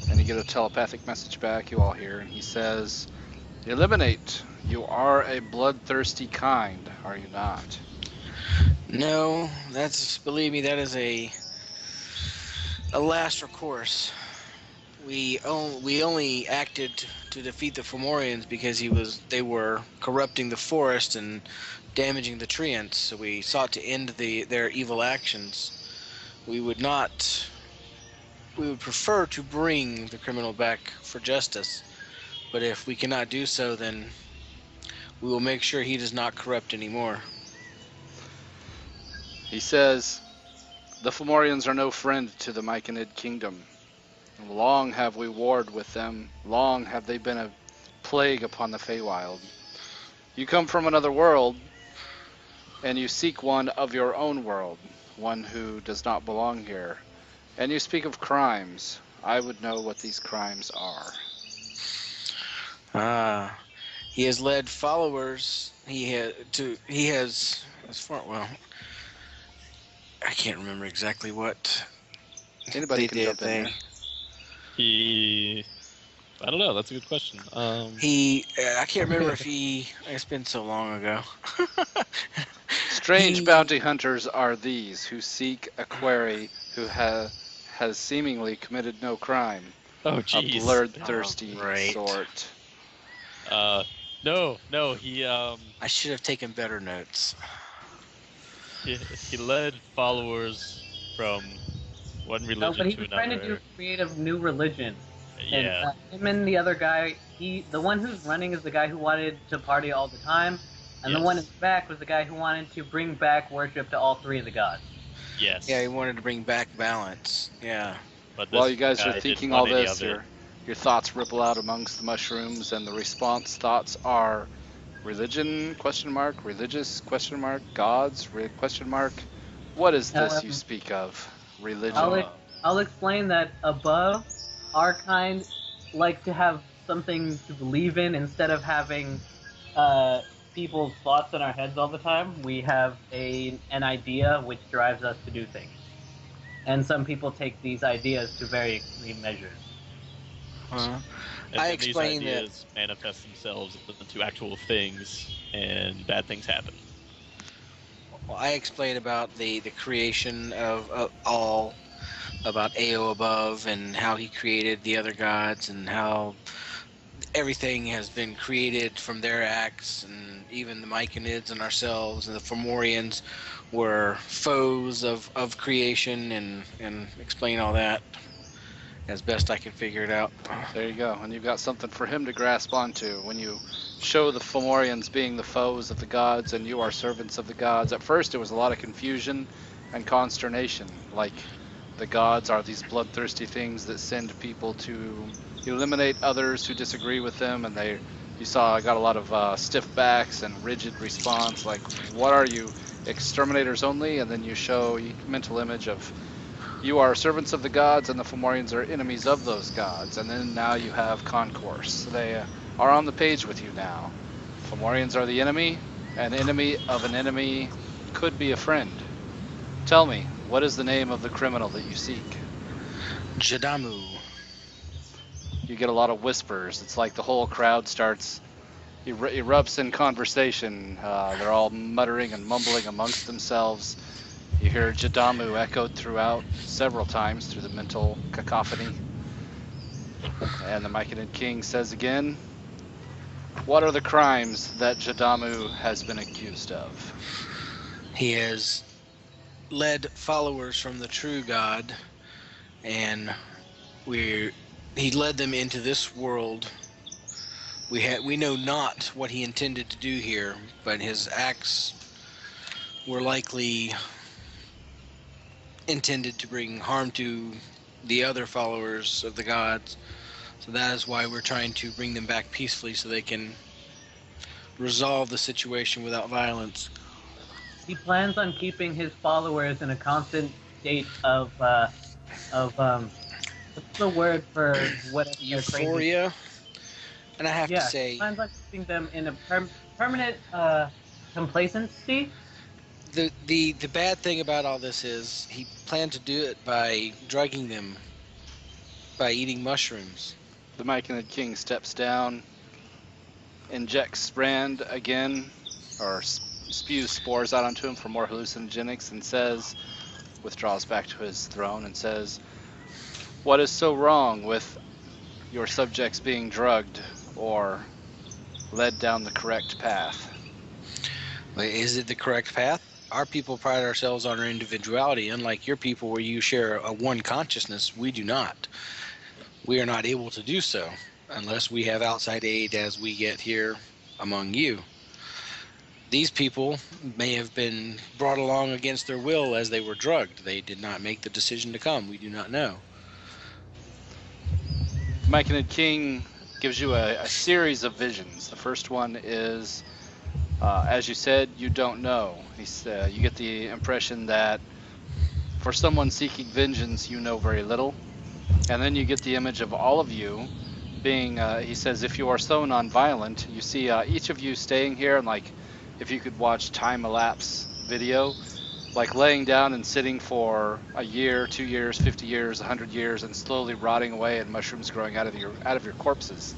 Speaker 1: and you get a telepathic message back. You all hear, and he says, "Eliminate. You are a bloodthirsty kind, are you not?"
Speaker 2: No, that's, believe me, that is a last recourse. We only acted to defeat the Fomorians because they were corrupting the forest and damaging the treants. So we sought to end their evil actions. We would not. We would prefer to bring the criminal back for justice, but if we cannot do so, then we will make sure he does not corrupt anymore.
Speaker 1: He says, "The Fomorians are no friend to the Myconid kingdom. Long have we warred with them. Long have they been a plague upon the Feywild. You come from another world, and you seek one of your own world, one who does not belong here. And you speak of crimes. I would know what these crimes are."
Speaker 2: He has led followers. He has, as far, well, I can't remember exactly what
Speaker 1: Anybody
Speaker 2: they
Speaker 1: can
Speaker 2: did.
Speaker 1: jump in here.
Speaker 3: I don't know. That's a good question.
Speaker 2: I can't remember if it's been so long ago.
Speaker 1: Strange bounty hunters are these who seek a quarry who has seemingly committed no crime.
Speaker 3: Oh,
Speaker 1: A
Speaker 3: jeez.
Speaker 1: bloodthirsty
Speaker 2: Oh, right.
Speaker 1: sort.
Speaker 3: No. He
Speaker 2: I should have taken better notes.
Speaker 3: he led followers from one
Speaker 6: No,
Speaker 3: religion
Speaker 6: but he
Speaker 3: to
Speaker 6: was
Speaker 3: another.
Speaker 6: trying to do a creative new religion. And
Speaker 3: Yeah.
Speaker 6: him and the other guy, the one who's running is the guy who wanted to party all the time, and the
Speaker 3: Yes.
Speaker 6: one in the back was the guy who wanted to bring back worship to all three of the gods.
Speaker 3: Yes.
Speaker 2: Yeah, he wanted to bring back balance. Yeah.
Speaker 3: But
Speaker 1: While
Speaker 3: this
Speaker 1: you guys
Speaker 3: guy
Speaker 1: are
Speaker 3: didn't
Speaker 1: thinking
Speaker 3: want
Speaker 1: all
Speaker 3: any
Speaker 1: this,
Speaker 3: of it.
Speaker 1: your thoughts ripple out amongst the mushrooms, and the response thoughts are religion, question mark, religious, question mark, gods, question mark. What is this you speak of? Religion.
Speaker 6: I'll explain that above, our kind like to have something to believe in instead of having people's thoughts in our heads all the time. We have an idea which drives us to do things. And some people take these ideas to very extreme measures.
Speaker 2: Uh,
Speaker 3: And
Speaker 2: I
Speaker 3: then these
Speaker 2: explained that.
Speaker 3: ideas manifest themselves into actual things, and bad things happen.
Speaker 2: Well, I explained about the creation of all, about Ao above, and how he created the other gods, and how everything has been created from their acts, and even the Myconids and ourselves and the Fomorians were foes of creation, and explain all that as best I can figure it out.
Speaker 1: There you go. And you've got something for him to grasp onto. When you show the Fomorians being the foes of the gods and you are servants of the gods, at first it was a lot of confusion and consternation. Like, the gods are these bloodthirsty things that send people to eliminate others who disagree with them, and you saw I got a lot of stiff backs and rigid response, like, what are you, exterminators only? And then you show a mental image of you are servants of the gods, and the Fomorians are enemies of those gods. And then now you have concourse. They are on the page with you now. Fomorians are the enemy. An enemy of an enemy could be a friend. Tell me, what is the name of the criminal that you seek?
Speaker 2: Jadamu.
Speaker 1: You get a lot of whispers. It's like the whole crowd starts erupts in conversation. They're all muttering and mumbling amongst themselves. You hear Jadamu echoed throughout several times through the mental cacophony. And the Myconid king says again, what are the crimes that Jadamu has been accused of?
Speaker 2: He has led followers from the true God, and he led them into this world. We know not what he intended to do here, but his acts were likely intended to bring harm to the other followers of the gods. So that is why we're trying to bring them back peacefully so they can resolve the situation without violence.
Speaker 6: He plans on keeping his followers in a constant state of what's the word for whatever they're crazy?
Speaker 2: Euphoria. And I have to
Speaker 6: Yeah, he
Speaker 2: say,
Speaker 6: plans on keeping them in a permanent complacency.
Speaker 2: the bad thing about all this is he planned to do it by drugging them, by eating mushrooms.
Speaker 1: The Myconid King steps down, injects Rand again, or spews spores out onto him for more hallucinogenics, and says, withdraws back to his throne and says, "What is so wrong with your subjects being drugged or led down the correct path?"
Speaker 2: Is it the correct path? Our people pride ourselves on our individuality, unlike your people where you share a one consciousness. We do not. We are not able to do so unless we have outside aid as we get here among you. These people may have been brought along against their will as they were drugged. They did not make the decision to come. We do not know.
Speaker 1: Myconid King gives you a series of visions. The first one is, as you said, you don't know. You get the impression that for someone seeking vengeance, you know very little. And then you get the image of all of you being, he says, if you are so non-violent, you see each of you staying here, and like if you could watch time-elapse video, like laying down and sitting for a year, 2 years, 50 years, 100 years, and slowly rotting away and mushrooms growing out of your corpses.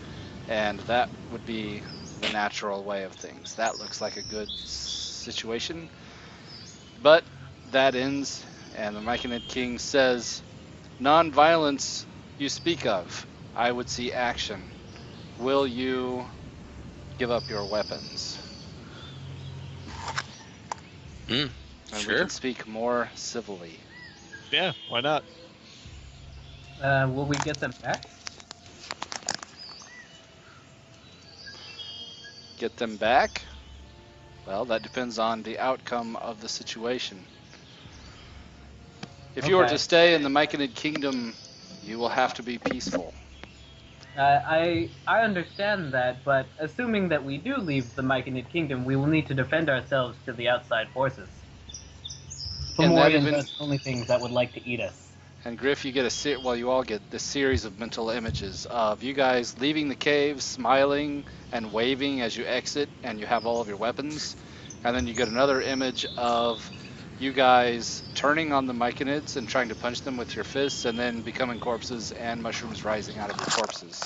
Speaker 1: And that would be the natural way of things. That looks like a good situation. But that ends, and the Myconid King says, "Non-violence you speak of, I would see action. Will you give up your weapons?" And we
Speaker 2: Sure.
Speaker 1: can speak more civilly.
Speaker 3: Yeah, why not?
Speaker 6: Will we get them back?
Speaker 1: Get them back? Well, that depends on the outcome of the situation. If you are to
Speaker 6: Okay.
Speaker 1: stay in the Myconid Kingdom, you will have to be peaceful.
Speaker 6: I understand that, but assuming that we do leave the Myconid Kingdom, we will need to defend ourselves to the outside forces.
Speaker 1: And
Speaker 6: More
Speaker 1: that
Speaker 6: than
Speaker 1: even-
Speaker 6: just only things that would like to eat us.
Speaker 1: And Griff, you get you all get this series of mental images of you guys leaving the cave, smiling and waving as you exit, and you have all of your weapons. And then you get another image of you guys turning on the Myconids and trying to punch them with your fists, and then becoming corpses and mushrooms rising out of your corpses.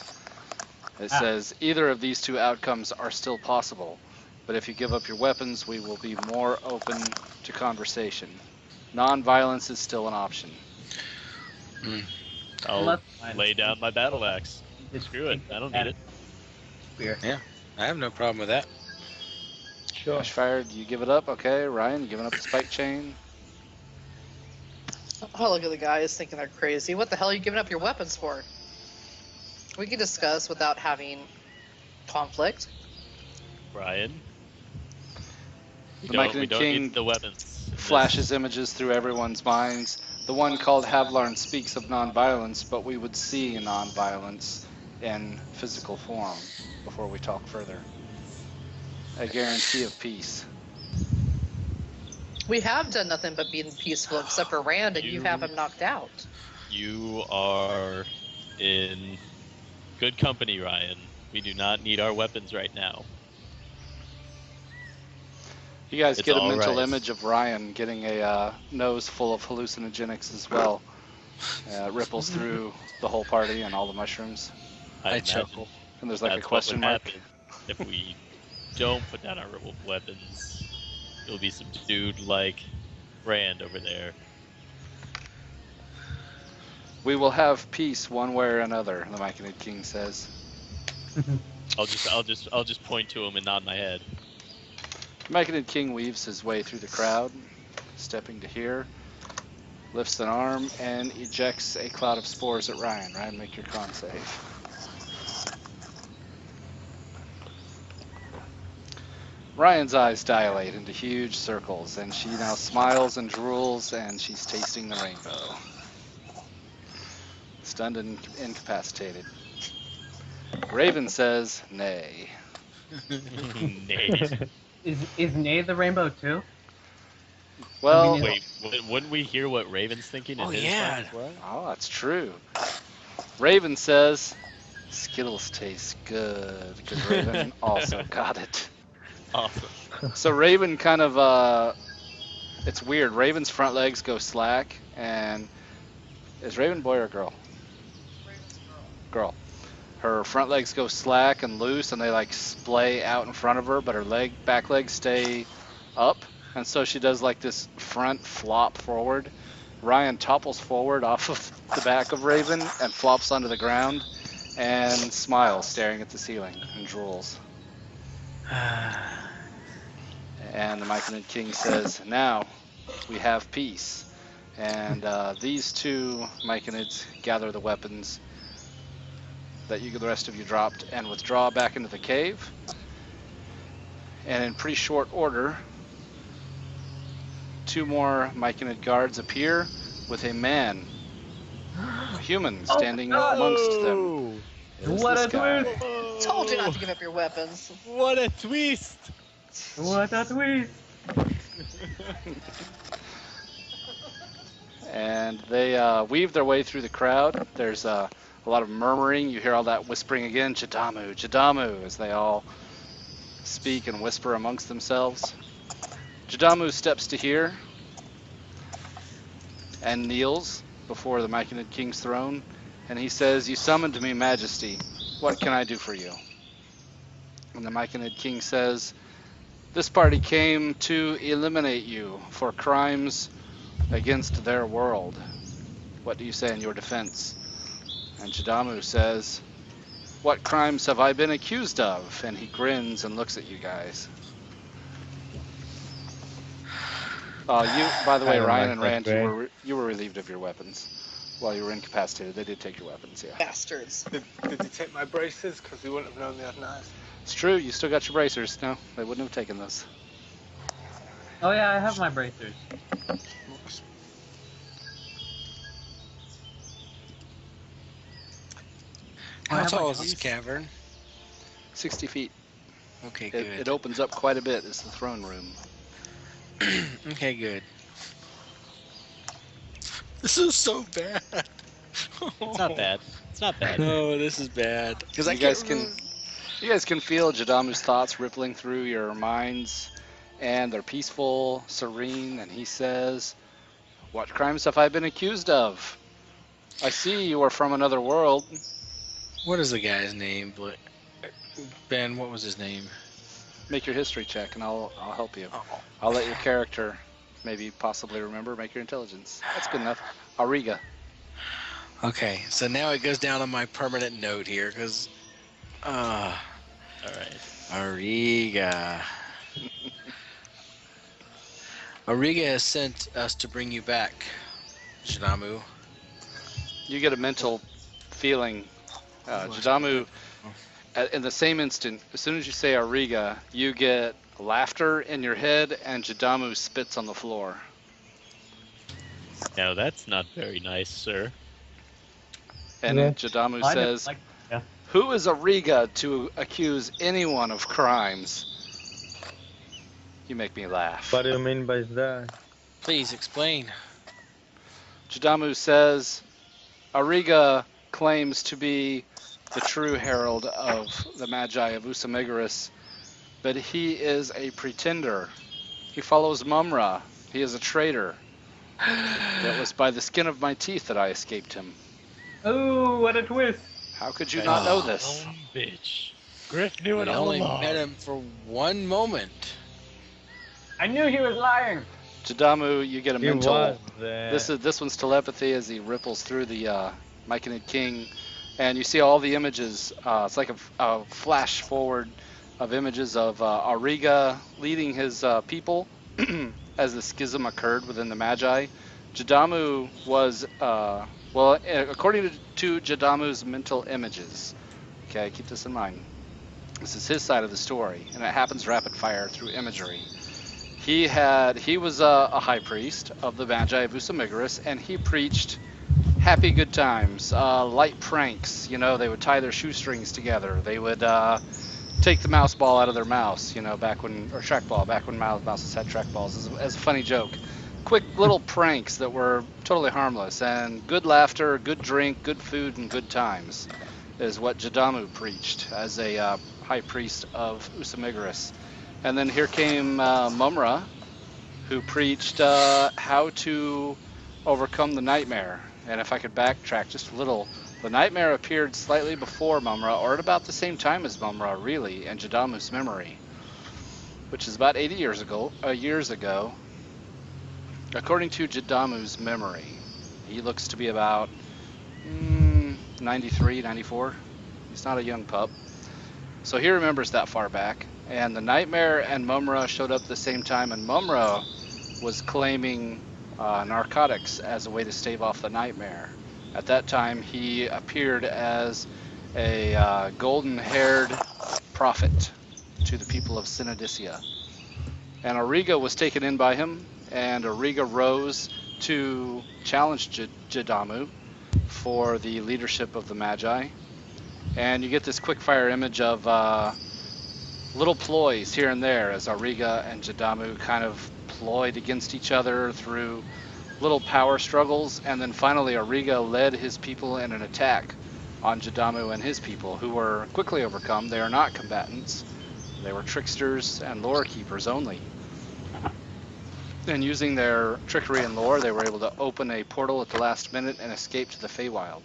Speaker 1: It says either of these two outcomes are still possible, but if you give up your weapons, we will be more open to conversation. Non-violence is still an option.
Speaker 3: I'll
Speaker 6: Unless-
Speaker 3: lay down my battle axe.
Speaker 6: Just
Speaker 3: Screw it, I don't need it.
Speaker 6: Spear.
Speaker 2: I have no problem with that.
Speaker 7: Sure.
Speaker 1: Flashfire, do you give it up? Okay, Ryan, you giving up the spike chain?
Speaker 4: Oh, look at the guys thinking they're crazy. What the hell are you giving up your weapons for? We can discuss without having conflict.
Speaker 3: Brian? We
Speaker 1: The
Speaker 3: don't
Speaker 1: Myconid King
Speaker 3: need the weapons. in this.
Speaker 1: flashes images through everyone's minds. The one called Havlarn speaks of non-violence, but we would see non-violence in physical form before we talk further. A guarantee of peace.
Speaker 4: We have done nothing but being peaceful except for Rand, and you have him knocked out.
Speaker 3: You are in good company, Ryan. We do not need our weapons right now.
Speaker 1: You guys
Speaker 3: It's
Speaker 1: get a
Speaker 3: all
Speaker 1: mental
Speaker 3: right.
Speaker 1: image of Ryan getting a nose full of hallucinogenics as well. Ripples through the whole party and all the mushrooms.
Speaker 2: I
Speaker 3: imagine
Speaker 2: chuckle.
Speaker 1: And there's like a
Speaker 3: that's what
Speaker 1: question
Speaker 3: would
Speaker 1: mark.
Speaker 3: happen if we don't put down our weapons. It'll be subdued like Rand over there.
Speaker 1: We will have peace one way or another, the Myconid King says.
Speaker 3: I'll just point to him and nod my head.
Speaker 1: The Myconid King weaves his way through the crowd, stepping to here, lifts an arm, and ejects a cloud of spores at Ryan. Ryan, make your con save. Ryan's eyes dilate into huge circles, and she now smiles and drools, and she's tasting the rainbow. Stunned and incapacitated. Raven says, nay.
Speaker 3: Nay.
Speaker 6: Is Nay the rainbow too?
Speaker 1: Well,
Speaker 6: mean,
Speaker 3: Wait, wouldn't we hear what Raven's thinking in
Speaker 2: Oh,
Speaker 3: his
Speaker 2: yeah.
Speaker 3: mind as well?
Speaker 1: oh, that's true. Raven says, Skittles taste good, because Raven also got it.
Speaker 3: Awesome.
Speaker 1: So Raven kind of, it's weird. Raven's front legs go slack, and is Raven boy or girl? Girl. Her front legs go slack and loose, and they like splay out in front of her, but her back legs stay up, and so she does like this front flop forward. Ryan topples forward off of the back of Raven and flops onto the ground, and smiles, staring at the ceiling, and drools. And the Myconid King says, now we have peace. And these two Myconids gather the weapons that the rest of you dropped and withdraw back into the cave. And in pretty short order, 2 more Myconid guards appear with a man, a human, standing amongst them. It is
Speaker 6: What
Speaker 1: this
Speaker 6: a
Speaker 1: guy.
Speaker 6: twist!
Speaker 4: Told you not to give up your weapons.
Speaker 3: What a twist!
Speaker 6: What a twist!
Speaker 1: And they weave their way through the crowd. There's a lot of murmuring. You hear all that whispering again, Jadamu, Jadamu, as they all speak and whisper amongst themselves. Jadamu steps to here and kneels before the Myconid King's throne, and he says, you summoned me, Majesty. What can I do for you? And the Myconid King says, this party came to eliminate you for crimes against their world. What do you say in your defense? And Jadamu says, what crimes have I been accused of? And he grins and looks at you guys. By the way,
Speaker 5: I don't
Speaker 1: Ryan
Speaker 5: like
Speaker 1: and
Speaker 5: that
Speaker 1: Rand,
Speaker 5: way.
Speaker 1: you were relieved of your weapons while you were incapacitated. They did take your weapons, yeah.
Speaker 4: Bastards.
Speaker 7: Did he take my braces? Because we wouldn't have known they had knives.
Speaker 1: It's true, you still got your bracers. No, they wouldn't have taken those.
Speaker 6: Oh yeah, I have my bracers.
Speaker 2: How tall is this cavern?
Speaker 1: 60 feet.
Speaker 2: Okay, good.
Speaker 1: It opens up quite a bit. It's the throne room.
Speaker 2: Okay, good. This is so bad.
Speaker 3: It's not bad. It's not bad.
Speaker 2: No, this is bad. Because I
Speaker 1: You guys
Speaker 2: can't.
Speaker 1: You guys can feel Jadamu's thoughts rippling through your minds, and they're peaceful, serene, and he says, what crimes have I been accused of? I see you are from another world.
Speaker 2: What is the guy's name? Ben, what was his name?
Speaker 1: Make your history check, and I'll help you.
Speaker 2: Oh.
Speaker 1: I'll let your character maybe possibly remember. Make your intelligence. That's good enough. Ariga.
Speaker 2: Okay, so now it goes down on my permanent note here, because...
Speaker 3: All right.
Speaker 2: Ariga. Ariga has sent us to bring you back, Jadamu.
Speaker 1: You get a mental feeling. Jadamu, in the same instant, as soon as you say Ariga, you get laughter in your head, and Jadamu spits on the floor.
Speaker 3: Now that's not very nice, sir.
Speaker 1: And
Speaker 6: Yeah.
Speaker 1: Jadamu
Speaker 6: I don't
Speaker 1: says,
Speaker 6: like- yeah.
Speaker 1: who is Ariga to accuse anyone of crimes? You make me laugh.
Speaker 5: What do you mean by that?
Speaker 2: Please explain.
Speaker 1: Jadamu says, Ariga claims to be the true herald of the Magi of Usamegaris, but he is a pretender. He follows Mumra. He is a traitor. It was by the skin of my teeth that I escaped him.
Speaker 6: Oh, what a twist!
Speaker 1: How could you not know this?
Speaker 3: Son of a bitch. Griff knew
Speaker 2: We
Speaker 3: it all
Speaker 2: only
Speaker 3: along.
Speaker 2: met him for one moment.
Speaker 6: I knew he was lying.
Speaker 1: Jadamu, you get a
Speaker 5: He
Speaker 1: mental.
Speaker 5: was there.
Speaker 1: This one's telepathy as he ripples through the Myconid King, and you see all the images. It's like a flash forward of images of Ariga leading his people as the schism occurred within the Magi. Jadamu was, according to Jadamu's mental images, okay, keep this in mind. This is his side of the story, and it happens rapid fire through imagery. He was a high priest of the Magi of Usamegaris, and he preached happy good times, light pranks. You know, they would tie their shoestrings together. They would take the mouse ball out of their mouse. You know, back when or trackball, back when mouses had trackballs, as a funny joke. Quick little pranks that were totally harmless, and good laughter, good drink, good food, and good times is what Jadamu preached as a high priest of Usamigaris. And then here came Mumra, who preached how to overcome the nightmare. And if I could backtrack just a little, the nightmare appeared slightly before Mumra, or at about the same time as Mumra, really, in Jadamu's memory, which is about 80 years ago. According to Jadamu's memory, he looks to be about 93, 94. He's not a young pup. So he remembers that far back. And the nightmare and Mumra showed up at the same time, and Mumra was claiming narcotics as a way to stave off the nightmare. At that time, he appeared as a golden-haired prophet to the people of Synodicia. And Auriga was taken in by him, and Auriga rose to challenge Jadamu for the leadership of the Magi. And you get this quick-fire image of little ploys here and there as Auriga and Jadamu kind of ployed against each other through little power struggles, and then finally Auriga led his people in an attack on Jadamu and his people, who were quickly overcome. They are not combatants. They were tricksters and lore keepers only. And using their trickery and lore, they were able to open a portal at the last minute and escape to the Feywild.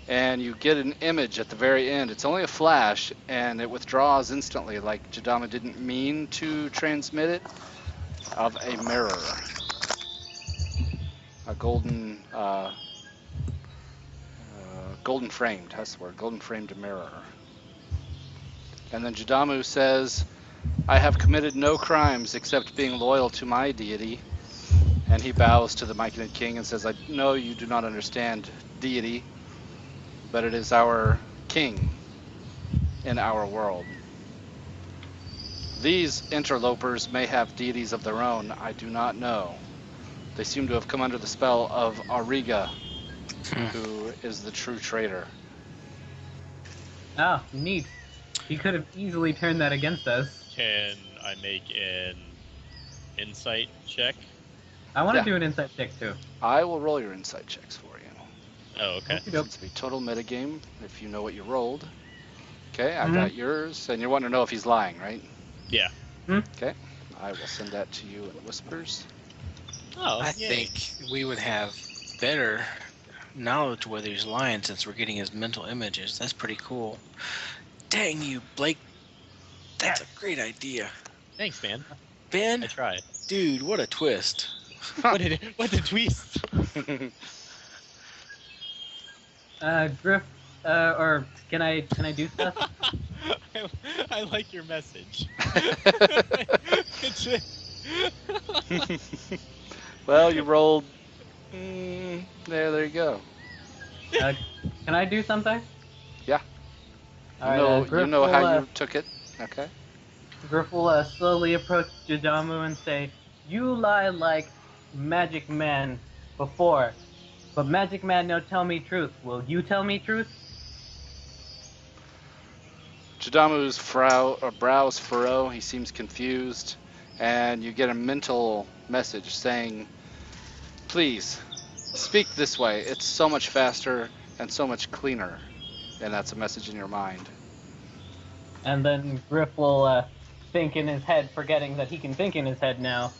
Speaker 1: And you get an image at the very end. It's only a flash, and it withdraws instantly, like Jadamu didn't mean to transmit it, of a mirror. A golden, golden framed, that's the word, golden framed mirror. And then Jadamu says, I have committed no crimes except being loyal to my deity. And he bows to the Myconid king and says, I know you do not understand deity, but it is our king in our world. These interlopers may have deities of their own, I do not know. They seem to have come under the spell of Auriga, who is the true traitor.
Speaker 6: Oh, neat. He could have easily turned that against us.
Speaker 3: Can I make an insight check?
Speaker 6: I want to
Speaker 1: Yeah.
Speaker 6: do an insight check too.
Speaker 1: I will roll your insight checks for you.
Speaker 3: Oh, okay.
Speaker 6: Okey-doke.
Speaker 1: It's be total metagame if you know what you rolled. Okay, I
Speaker 6: Mhm.
Speaker 1: got yours, and you're wanting to know if he's lying, right?
Speaker 3: Yeah.
Speaker 1: Okay, I will send that to you in whispers.
Speaker 3: Oh,
Speaker 2: I
Speaker 3: yay.
Speaker 2: think we would have better knowledge whether he's lying since we're getting his mental images. That's pretty cool. Dang you, Blake. That's a great idea.
Speaker 3: Thanks, man.
Speaker 2: Ben,
Speaker 3: I tried.
Speaker 2: dude, what a twist.
Speaker 3: What a twist!
Speaker 6: Griff, or can I do stuff?
Speaker 3: I like your message.
Speaker 1: Well, you rolled. There you go.
Speaker 6: Can I do something?
Speaker 1: Yeah.
Speaker 6: All right,
Speaker 1: You know how you took it. Okay.
Speaker 6: Griff will slowly approach Jadamu and say, "You lie like Magic Man before, but Magic Man no tell me truth. Will you tell me truth?"
Speaker 1: Jadamu's brows furrow. He seems confused, and you get a mental message saying, "Please, speak this way. It's so much faster and so much cleaner." And that's a message in your mind.
Speaker 6: And then Griff will think in his head, forgetting that he can think in his head now.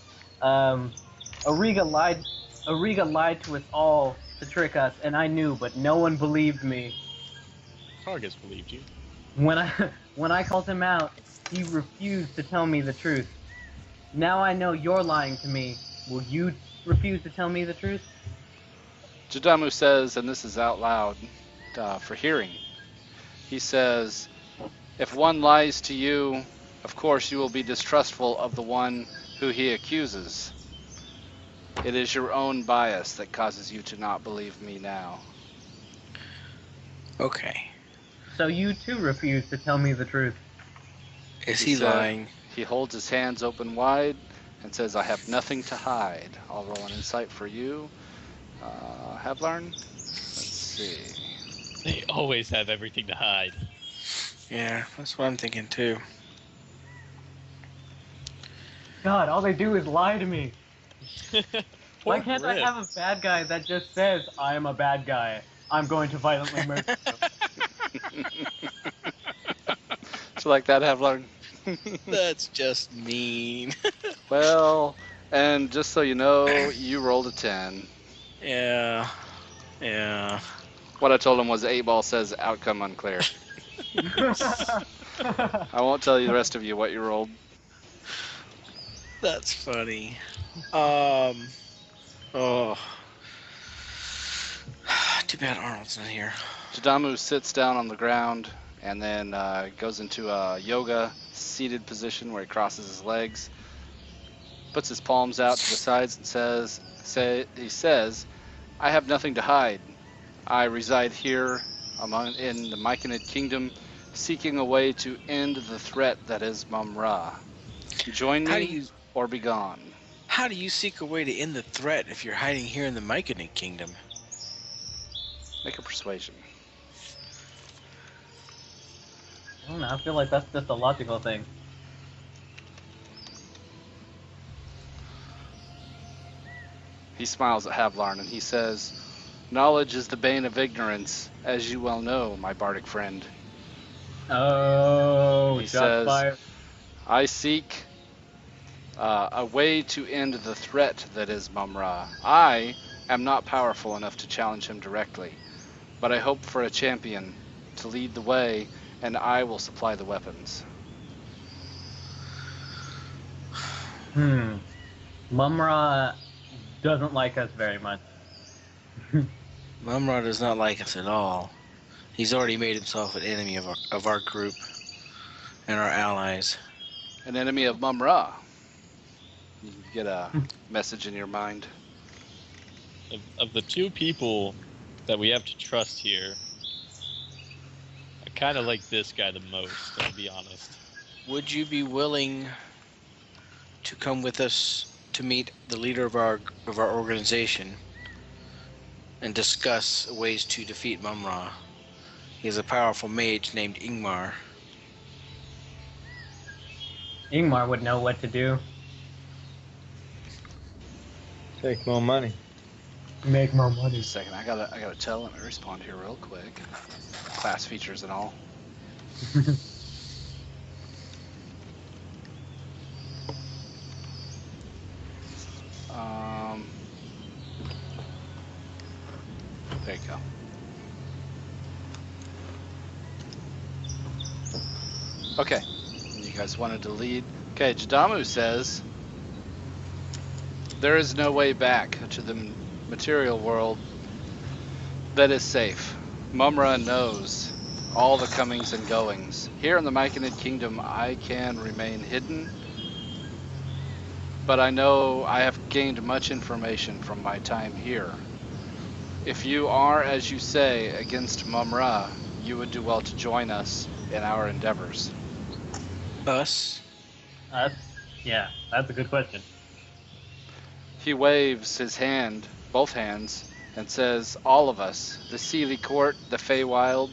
Speaker 6: Auriga lied to us all to trick us, and I knew, but no one believed me.
Speaker 3: Targus believed you.
Speaker 6: When I called him out, he refused to tell me the truth. Now I know you're lying to me. Will you refuse to tell me the truth?
Speaker 1: Jadamu says, and this is out loud for hearing, he says, if one lies to you, of course you will be distrustful of the one who he accuses. It is your own bias that causes you to not believe me now.
Speaker 2: Okay.
Speaker 6: So you too refuse to tell me the truth.
Speaker 2: Is he
Speaker 1: said-
Speaker 2: lying?
Speaker 1: He holds his hands open wide and says, I have nothing to hide. I'll roll an insight for you. Havlarn? Let's see.
Speaker 3: They always have everything to hide.
Speaker 2: Yeah, that's what I'm thinking too.
Speaker 6: God, all they do is lie to me. Why
Speaker 3: Poor
Speaker 6: can't I
Speaker 3: Griff.
Speaker 6: have a bad guy that just says, I am a bad guy. I'm going to violently murder you.
Speaker 1: So like that, Havlarn?
Speaker 2: That's just mean.
Speaker 1: Well, and just so you know, you rolled a 10.
Speaker 2: Yeah.
Speaker 1: What I told him was 8-ball says outcome unclear. I won't tell you the rest of you what you rolled.
Speaker 2: That's funny. Oh. Too bad Arnold's not here.
Speaker 1: Jadamu sits down on the ground and then goes into a yoga seated position where he crosses his legs, puts his palms out to the sides, and says, I have nothing to hide. I reside here in the Myconid Kingdom, seeking a way to end the threat that is Mum-Ra. Join me or be gone.
Speaker 2: How do you seek a way to end the threat if you're hiding here in the Myconid Kingdom?
Speaker 1: Make a persuasion.
Speaker 6: I don't know, I feel like that's just a logical thing.
Speaker 1: He smiles at Havlarn and he says, knowledge is the bane of ignorance, as you well know, my bardic friend.
Speaker 6: Oh,
Speaker 1: He
Speaker 6: shots
Speaker 1: says,
Speaker 6: fired.
Speaker 1: I seek a way to end the threat that is Mum-Ra. I am not powerful enough to challenge him directly, but I hope for a champion to lead the way, and I will supply the weapons.
Speaker 6: Mum-Ra doesn't like us very much.
Speaker 2: Mum-Ra does not like us at all. He's already made himself an enemy of our group and our allies.
Speaker 1: An enemy of Mum-Ra. You get a message in your mind.
Speaker 3: Of the two people that we have to trust here, I kind of like this guy the most, to be honest.
Speaker 2: Would you be willing to come with us to meet the leader of our organization and discuss ways to defeat Mum-Ra? He is a powerful mage named Ingmar.
Speaker 6: Ingmar would know what to do.
Speaker 5: Take more money.
Speaker 6: Make more money.
Speaker 1: Just a second, I gotta tell him to respond here real quick. Class features and all. There you go. Okay, you guys wanted to lead. Okay, Jadamu says, there is no way back to the material world that is safe. Mum-Ra knows all the comings and goings. Here in the Myconid Kingdom, I can remain hidden, but I know I have gained much information from my time here. If you are, as you say, against Mum-Ra, you would do well to join us in our endeavors.
Speaker 2: Us?
Speaker 6: Yeah, that's a good question.
Speaker 1: He waves his hand, both hands, and says, all of us, the Seelie Court, the Feywild,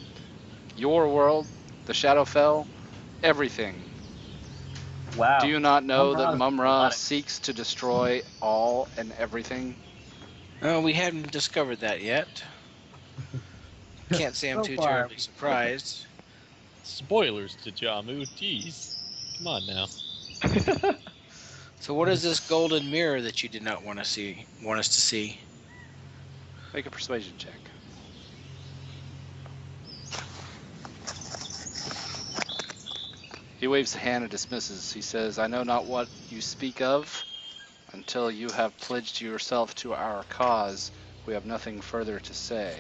Speaker 1: your world, the Shadowfell, everything.
Speaker 6: Wow.
Speaker 1: Do you not know that
Speaker 6: Mum-Ra's
Speaker 1: Mum-Ra
Speaker 6: robotic.
Speaker 1: seeks to destroy all and everything?
Speaker 2: Oh, we haven't discovered that yet. Can't say I'm
Speaker 6: So
Speaker 2: too
Speaker 6: far.
Speaker 2: terribly surprised.
Speaker 3: Spoilers to Jamu, jeez. Come on now.
Speaker 2: So what is this golden mirror that you did not want us to see?
Speaker 1: Make a persuasion check. He waves a hand and dismisses. He says, I know not what you speak of. Until you have pledged yourself to our cause, we have nothing further to say.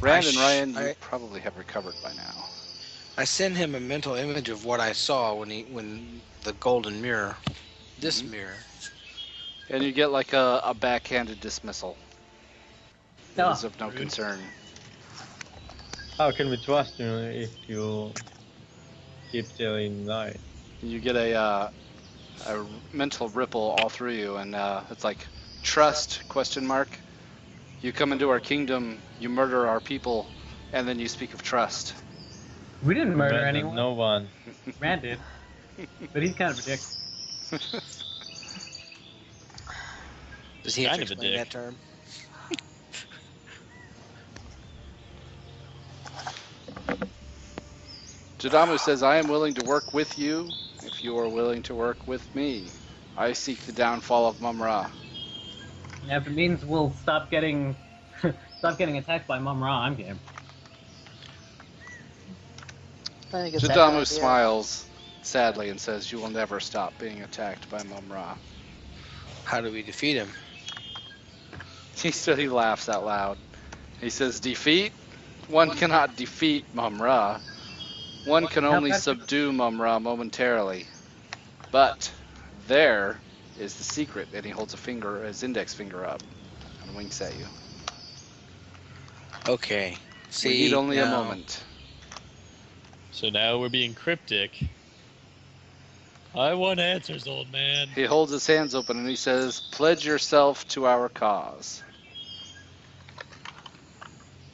Speaker 1: Rand and Ryan, you probably have recovered by now.
Speaker 2: I send him a mental image of what I saw when the golden mirror, this mirror.
Speaker 1: And you get like a backhanded dismissal. It
Speaker 6: No.
Speaker 1: is of no concern.
Speaker 5: How can we trust you if you keep telling lies?
Speaker 1: You get a mental ripple all through you, and it's like trust ? You come into our kingdom, you murder our people, and then you speak of trust.
Speaker 6: We didn't murder
Speaker 5: Murdered
Speaker 6: anyone.
Speaker 5: no one.
Speaker 6: Rand did, but he's kind of a dick.
Speaker 2: Does he have to
Speaker 3: Kind of a
Speaker 2: explain
Speaker 3: dick.
Speaker 2: that term?
Speaker 1: Jadamu says, I am willing to work with you if you are willing to work with me. I seek the downfall of Mum-Ra.
Speaker 6: Yeah, if it means we'll stop getting attacked by Mum Ra, I'm game.
Speaker 4: I think it's a good idea.
Speaker 1: Jadamu smiles sadly and says, you will never stop being attacked by Mum-Ra.
Speaker 2: How do we defeat him?
Speaker 1: He laughs out loud. He says, defeat? One cannot defeat Mum-Ra. One can only subdue Mum-Ra momentarily. But there is the secret. And he holds his index finger up and winks at you.
Speaker 2: Okay. See,
Speaker 1: We need only a
Speaker 2: now-
Speaker 1: moment.
Speaker 3: So now we're being cryptic. I want answers, old man.
Speaker 1: He holds his hands open and he says, pledge yourself to our cause.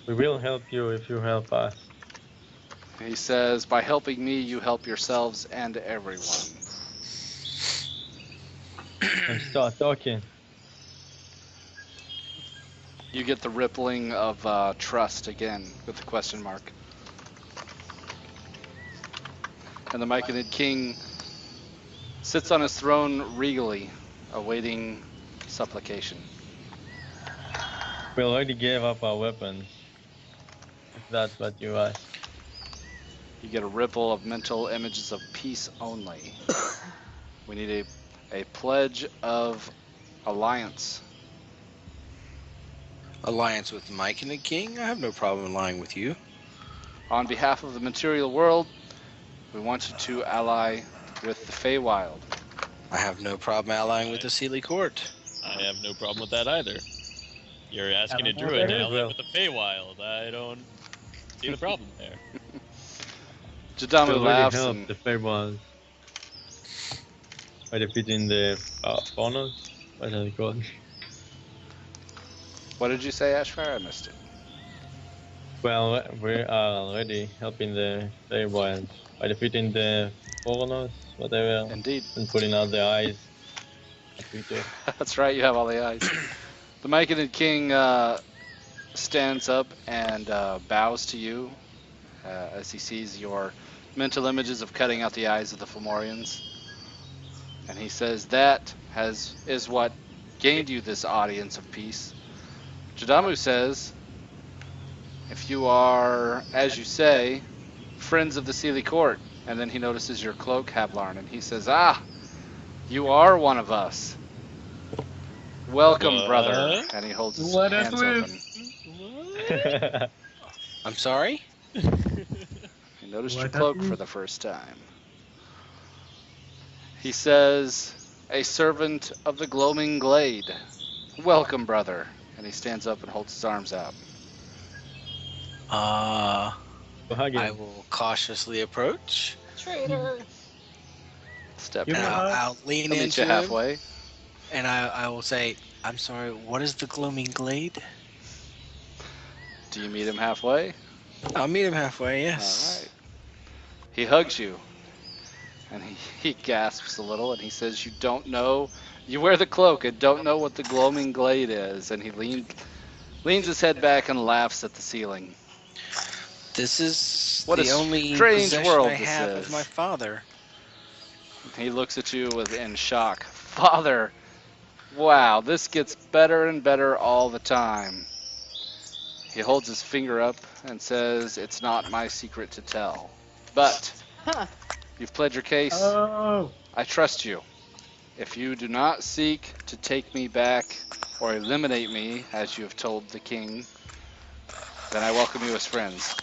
Speaker 5: We will help you if you help us.
Speaker 1: He says, by helping me, you help yourselves and everyone.
Speaker 5: And start talking.
Speaker 1: You get the rippling of trust again with the question mark. And the Myconid king sits on his throne regally, awaiting supplication.
Speaker 5: We already gave up our weapons. If that's what you ask.
Speaker 1: You get a ripple of mental images of peace only. We need a pledge of alliance.
Speaker 2: Alliance with Mike and the King? I have no problem allying with you.
Speaker 1: On behalf of the material world, we want you to ally with the Feywild.
Speaker 2: I have no problem allying with the Sealy Court.
Speaker 3: I have no problem with that either. You're asking a
Speaker 6: I don't
Speaker 3: druid
Speaker 6: know.
Speaker 3: to ally with the Feywild. I don't see the problem there.
Speaker 5: We
Speaker 1: Jadamu
Speaker 5: already
Speaker 1: laughs
Speaker 5: helped
Speaker 1: and
Speaker 5: the Faerun by defeating the Faunus. What are they called?
Speaker 1: what did you say, Ashfire? I missed it.
Speaker 5: Well, we are already helping the Feywild by defeating the Faunus, whatever,
Speaker 1: Indeed.
Speaker 5: and putting out their eyes. What we do.
Speaker 1: That's right, you have all the eyes. The Myconid king stands up and bows to you as he sees your mental images of cutting out the eyes of the Fomorians. And he says, that is what gained you this audience of peace. Jadamu says, if you are, as you say, friends of the Sealy Court, and then he notices your cloak, Hablarn, and he says, ah, you are one of us. Welcome,
Speaker 3: What?
Speaker 1: brother. And he holds his
Speaker 6: What a
Speaker 1: hands open.
Speaker 3: What?
Speaker 2: I'm sorry?
Speaker 1: He noticed your
Speaker 6: What
Speaker 1: cloak
Speaker 6: happened?
Speaker 1: for the first time. He says, a servant of the gloaming glade. Welcome, brother. And he stands up and holds his arms out.
Speaker 2: Uh,
Speaker 5: We'll hug
Speaker 2: I
Speaker 5: him.
Speaker 2: will cautiously approach,
Speaker 4: Traitor.
Speaker 1: Step
Speaker 6: Give
Speaker 2: and
Speaker 6: him a
Speaker 1: back.
Speaker 6: hug.
Speaker 2: I'll lean
Speaker 1: He'll meet
Speaker 2: into
Speaker 1: you
Speaker 2: him,
Speaker 1: halfway.
Speaker 2: and I will say, I'm sorry, what is the gloaming glade?
Speaker 1: Do you meet him halfway?
Speaker 2: I'll meet him halfway, yes.
Speaker 1: All right. He hugs you. And he gasps a little and he says, you don't know, you wear the cloak and don't know what the gloaming glade is. And he leans his head back and laughs at the ceiling.
Speaker 2: This is
Speaker 1: What a
Speaker 2: the only
Speaker 1: strange
Speaker 2: possession
Speaker 1: world
Speaker 2: I
Speaker 1: this
Speaker 2: have
Speaker 1: is.
Speaker 2: of my father.
Speaker 1: He looks at you in shock. Father, wow, this gets better and better all the time. He holds his finger up and says, it's not my secret to tell. But
Speaker 4: Huh.
Speaker 1: you've pled your case.
Speaker 6: Oh,
Speaker 1: I trust you. If you do not seek to take me back or eliminate me, as you have told the king, then I welcome you as friends.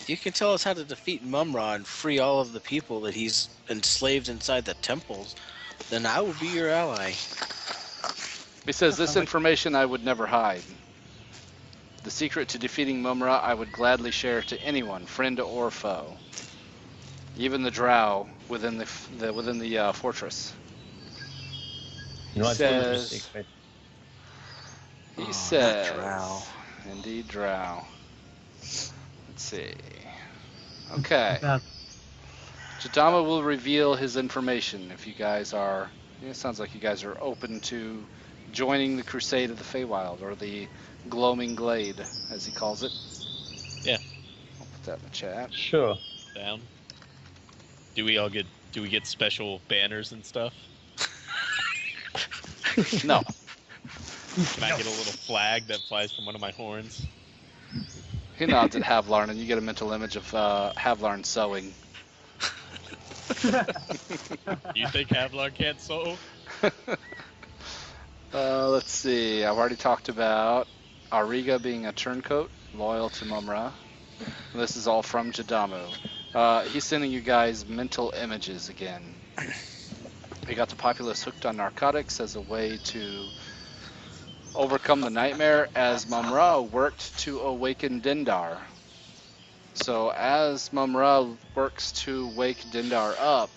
Speaker 2: If you can tell us how to defeat Mum-Ra and free all of the people that he's enslaved inside the temples, then I will be your ally.
Speaker 1: He says, this information I would never hide. The secret to defeating Mum-Ra I would gladly share to anyone, friend or foe. Even the drow within the fortress.
Speaker 5: Not
Speaker 1: says-
Speaker 5: secret.
Speaker 1: He
Speaker 2: Not
Speaker 1: says,
Speaker 2: drow.
Speaker 1: indeed, drow. Let's see. Okay.
Speaker 6: About
Speaker 1: Jadama will reveal his information if you guys are. It sounds like you guys are open to joining the Crusade of the Feywild, or the Gloaming Glade, as he calls it.
Speaker 3: Yeah.
Speaker 1: I'll put that in the chat.
Speaker 5: Sure.
Speaker 3: Down. Do we get special banners and stuff?
Speaker 1: No.
Speaker 3: Can I get a little flag that flies from one of my horns?
Speaker 1: He nods at Havlarn, and you get a mental image of Havlarn sewing.
Speaker 3: You think Havlar can't sew?
Speaker 1: Let's see. I've already talked about Ariga being a turncoat, loyal to Mumra. This is all from Jadamu. He's sending you guys mental images again. He got the populace hooked on narcotics as a way to overcome the nightmare, as Mumra worked to awaken Dindar. So as Mumra works to wake Dindar up,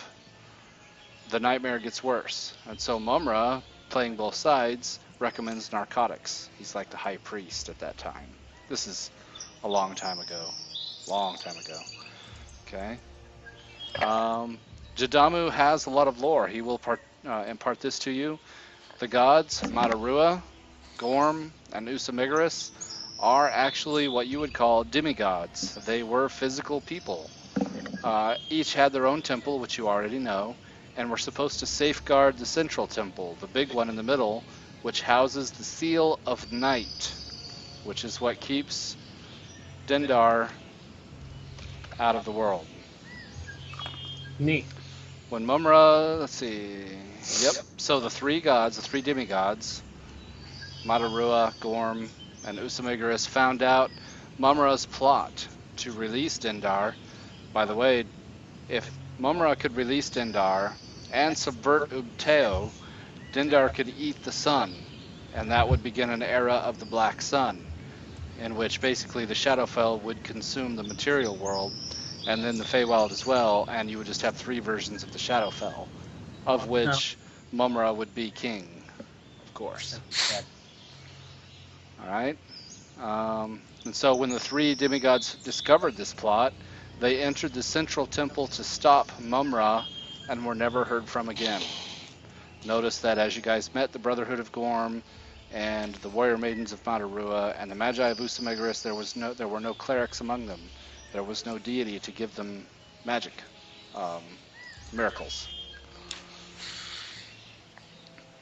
Speaker 1: the nightmare gets worse. And so Mumra, playing both sides, recommends narcotics. He's like the high priest at that time. This is a long time ago. Long time ago. Okay. Jadamu has a lot of lore. He will impart this to you. The gods, Matarua, Gorm, and Usamigaris, are actually what you would call demigods. They were physical people. Each had their own temple, which you already know, and were supposed to safeguard the central temple, the big one in the middle, which houses the Seal of Night, which is what keeps Dindar out of the world.
Speaker 6: neat.
Speaker 1: When Mumra, let's see, yep, so the three gods, the three demigods, Matarua, Gorm, and Usamigaris, found out Mumra's plot to release Dindar. By the way, if Mumra could release Dindar and subvert Ubteo, Dindar could eat the sun, and that would begin an era of the Black Sun, in which basically the Shadowfell would consume the material world, and then the Feywild as well, and you would just have three versions of the Shadowfell, of which Mumra would be king, of course. Alright? And so when the three demigods discovered this plot, they entered the central temple to stop Mumra and were never heard from again. Notice that as you guys met the Brotherhood of Gorm and the Warrior Maidens of Matarua and the Magi of Usamigaris, there were no clerics among them. There was no deity to give them magic, miracles.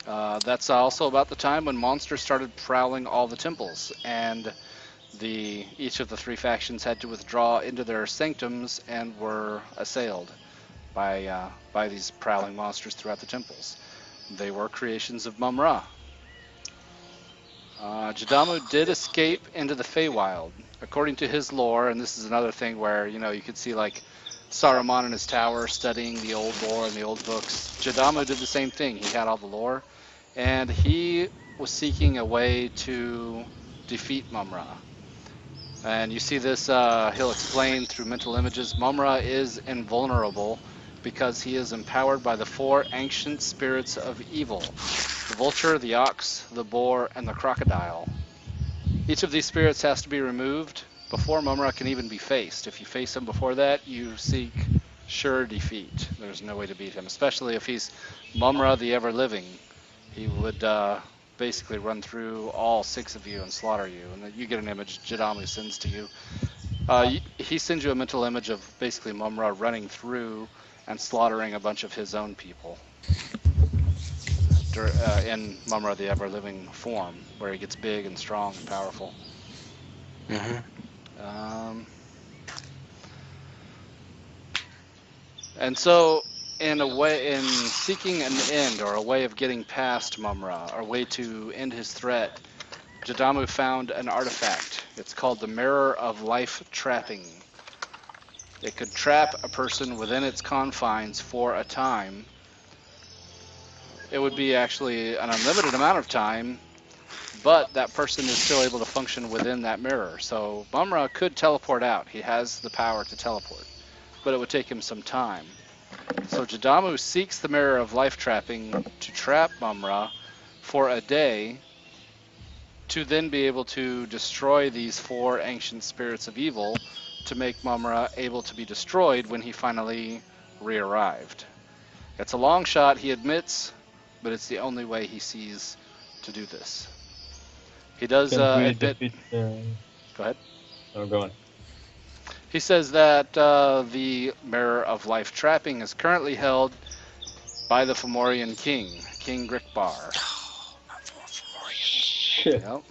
Speaker 1: That's also about the time when monsters started prowling all the temples, and each of the three factions had to withdraw into their sanctums and were assailed by these prowling monsters throughout the temples. They were creations of Mumra. Jadamu did escape into the Feywild. According to his lore, and this is another thing where, you could see like Saruman in his tower studying the old lore and the old books. Jadamu did the same thing. He had all the lore, and he was seeking a way to defeat Mumra. And you see this, he'll explain through mental images, Mumra is invulnerable because he is empowered by the four ancient spirits of evil: the vulture, the ox, the boar, and the crocodile. Each of these spirits has to be removed before Mumra can even be faced. If you face him before that, you seek sure defeat. There's no way to beat him, especially if he's Mumra the Ever-Living. He would basically run through all six of you and slaughter you. And then you get an image Jadamu sends to you. He sends you a mental image of basically Mumra running through and slaughtering a bunch of his own people in Mumra the Ever-Living form, where he gets big and strong and powerful. And so, in seeking an end, or a way of getting past Mumra, or a way to end his threat, Jadamu found an artifact. It's called the Mirror of Life Trapping. It could trap a person within its confines for a time. It would be actually an unlimited amount of time, but that person is still able to function within that mirror. So Mumra could teleport out. He has the power to teleport, but it would take him some time. So Jadamu seeks the Mirror of Life Trapping to trap Mumra for a day to then be able to destroy these 4 ancient spirits of evil to make Mumra able to be destroyed when he finally re-arrived. It's a long shot, he admits, but it's the only way he sees to do this. He does
Speaker 5: Can't we
Speaker 1: admit...
Speaker 5: defeat?
Speaker 1: Go ahead.
Speaker 5: Oh, go on.
Speaker 1: He says that the Mirror of Life Trapping is currently held by the Fomorian king, King Grickbar.
Speaker 5: Shit.
Speaker 1: Yep.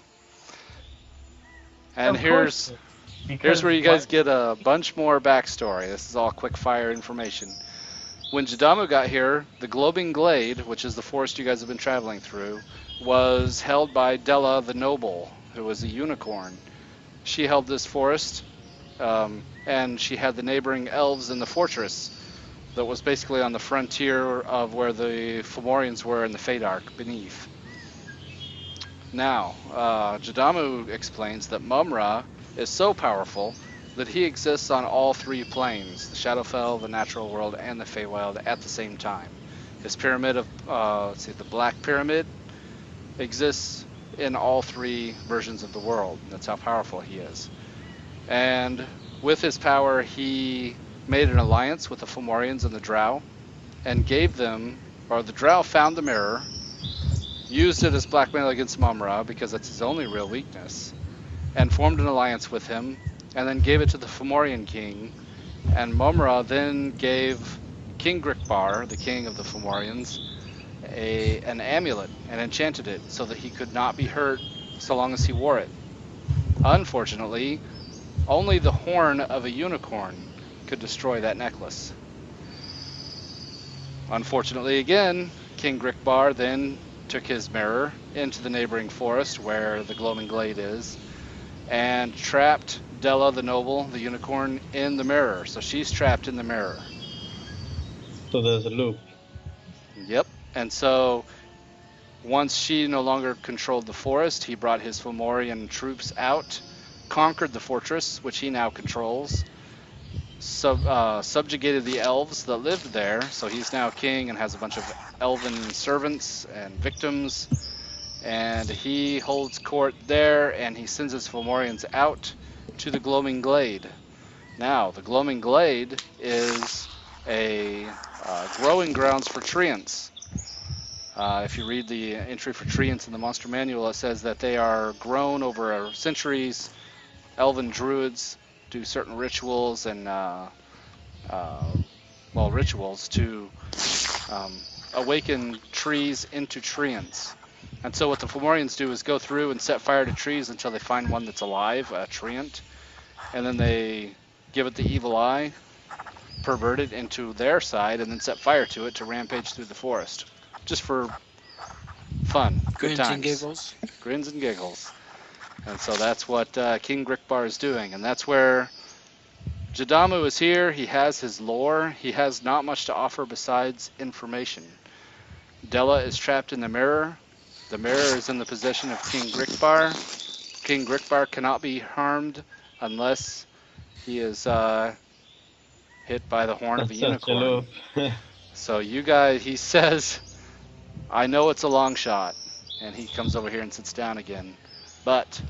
Speaker 1: And
Speaker 6: Of
Speaker 1: here's
Speaker 6: course, because
Speaker 1: where you guys get a bunch more backstory. This is all quick fire information. When Jadamu got here, the Globing Glade, which is the forest you guys have been traveling through, was held by Della the Noble, who was a unicorn. She held this forest, and she had the neighboring elves in the fortress that was basically on the frontier of where the Fomorians were in the Fadark beneath. Now, Jadamu explains that Mumra is so powerful that he exists on all 3 planes, the Shadowfell, the natural world, and the Feywild at the same time. His pyramid of, the Black Pyramid exists in all 3 versions of the world. That's how powerful he is. And with his power, he made an alliance with the Fomorians and the Drow, and gave them, or the Drow found the mirror, used it as blackmail against Mumra because that's his only real weakness, and formed an alliance with him, and then gave it to the Fomorian king, and Mumra then gave King Grickbar, the king of the Fomorians, an amulet and enchanted it so that he could not be hurt so long as he wore it. Unfortunately, only the horn of a unicorn could destroy that necklace. Unfortunately again, King Grickbar then took his mirror into the neighboring forest where the Glowing Glade is, and trapped Della the Noble, the unicorn, in the mirror. So she's trapped in the mirror.
Speaker 5: So there's a loop.
Speaker 1: Yep. And so once she no longer controlled the forest, he brought his Fomorian troops out, conquered the fortress, which he now controls, subjugated the elves that lived there, so he's now king and has a bunch of elven servants and victims, and he holds court there, and he sends his Fomorians out to the Gloaming Glade. Now, the Gloaming Glade is a growing grounds for treants. If you read the entry for treants in the monster manual, it says that they are grown over centuries. Elven druids do certain rituals and rituals to awaken trees into treants. And so what the Fomorians do is go through and set fire to trees until they find one that's alive, a treant, and then they give it the evil eye, pervert it into their side, and then set fire to it to rampage through the forest. Just for fun, good
Speaker 2: Grins
Speaker 1: times.
Speaker 2: and giggles.
Speaker 1: Grins and giggles. And so that's what King Grickbar is doing, and that's where Jadamu is here. He has his lore. He has not much to offer besides information. Della is trapped in the mirror. The mirror is in the possession of King Grickbar. King Grickbar cannot be harmed unless he is hit by the horn of a
Speaker 5: That's such a
Speaker 1: unicorn.
Speaker 5: loop.
Speaker 1: So you guys, he says, I know it's a long shot, and he comes over here and sits down again, but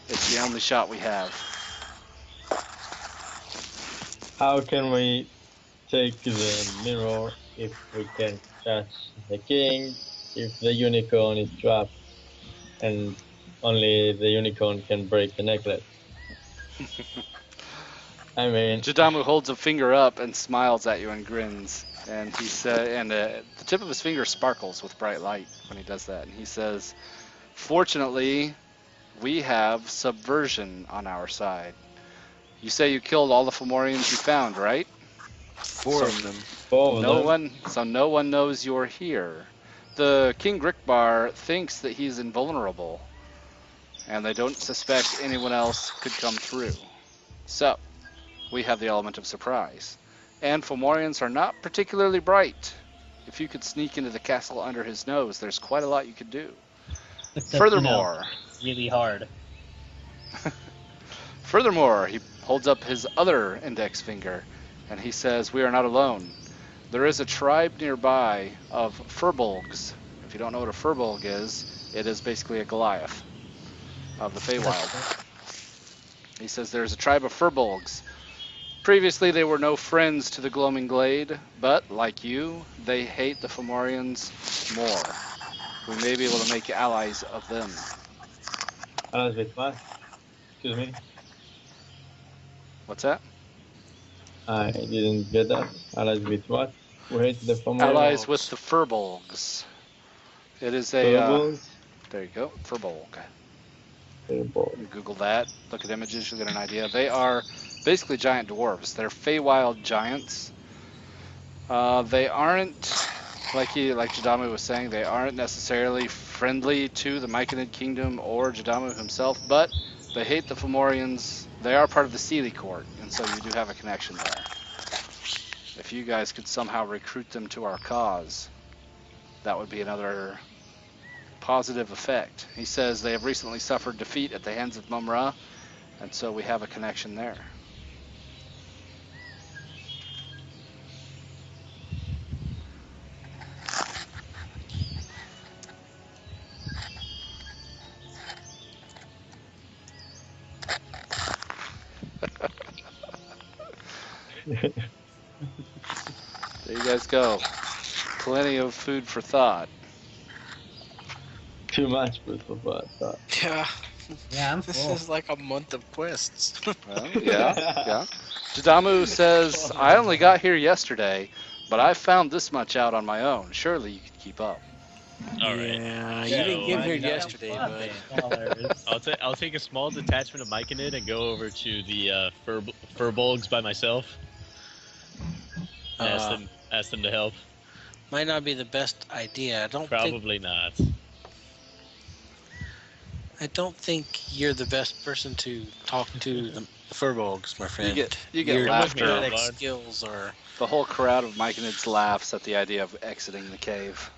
Speaker 1: it's the only shot we have.
Speaker 5: How can we take the mirror if we can catch the king, if the unicorn is trapped, and only the unicorn can break the necklace? I mean,
Speaker 1: Jadamu holds a finger up and smiles at you and grins, and he said, and the tip of his finger sparkles with bright light when he does that, and he says, "Fortunately, we have subversion on our side. You say you killed all the Fomorians you found, right?
Speaker 2: 4 of them.
Speaker 1: No one knows you're here. The King Grickbar thinks that he's invulnerable, and they don't suspect anyone else could come through. So, we have the element of surprise. And Fomorians are not particularly bright. If you could sneak into the castle under his nose, there's quite a lot you could do. Furthermore,
Speaker 8: really hard.
Speaker 1: Furthermore, he holds up his other index finger, and he says, we are not alone. There is a tribe nearby of Furbolgs. If you don't know what a Furbolg is, it is basically a Goliath. of the Feywild. He says there's a tribe of Furbolgs. Previously, they were no friends to the Gloaming Glade, but, like you, they hate the Fomorians more. We may be able to make allies of them.
Speaker 5: Allies with what? Excuse me?
Speaker 1: What's that?
Speaker 5: I didn't get that. Allies with what? We hate the Fomorians.
Speaker 1: Allies with the Furbolgs. It is a...
Speaker 5: Furbolgs?
Speaker 1: there you go, Furbolg.
Speaker 5: Furbolg.
Speaker 1: You Google that, look at images, you'll get an idea. They are basically giant dwarves. They're Feywild giants. They aren't, like Jadamu was saying, they aren't necessarily friendly to the Myconid Kingdom or Jadamu himself, but they hate the Fomorians. They are part of the Sealy Court, and so you do have a connection there. If you guys could somehow recruit them to our cause, that would be another positive effect. He says they have recently suffered defeat at the hands of Mum-Ra, and so we have a connection there. There you guys go. Plenty of food for thought.
Speaker 5: Too much food for thought.
Speaker 2: Yeah,
Speaker 6: Yeah, I'm
Speaker 2: this
Speaker 6: full.
Speaker 2: is like a month of quests.
Speaker 1: Well, yeah. Jadamu says, I only got here yesterday, but I found this much out on my own. Surely you could keep up.
Speaker 3: All right.
Speaker 2: Yeah, you
Speaker 3: Yeah,
Speaker 2: didn't get
Speaker 3: well,
Speaker 2: here
Speaker 3: I know.
Speaker 2: yesterday, bud.
Speaker 3: I'll take a small detachment of Myconid and go over to the Furbolgs by myself. And ask them to help.
Speaker 2: Might not be the best idea.
Speaker 3: Probably not.
Speaker 2: I don't think you're the best person to talk to the Furbolgs, my friend.
Speaker 1: You get
Speaker 2: Your
Speaker 1: laughter.
Speaker 2: diplomatic skills are...
Speaker 1: The whole crowd of Myconids laughs at the idea of exiting the cave.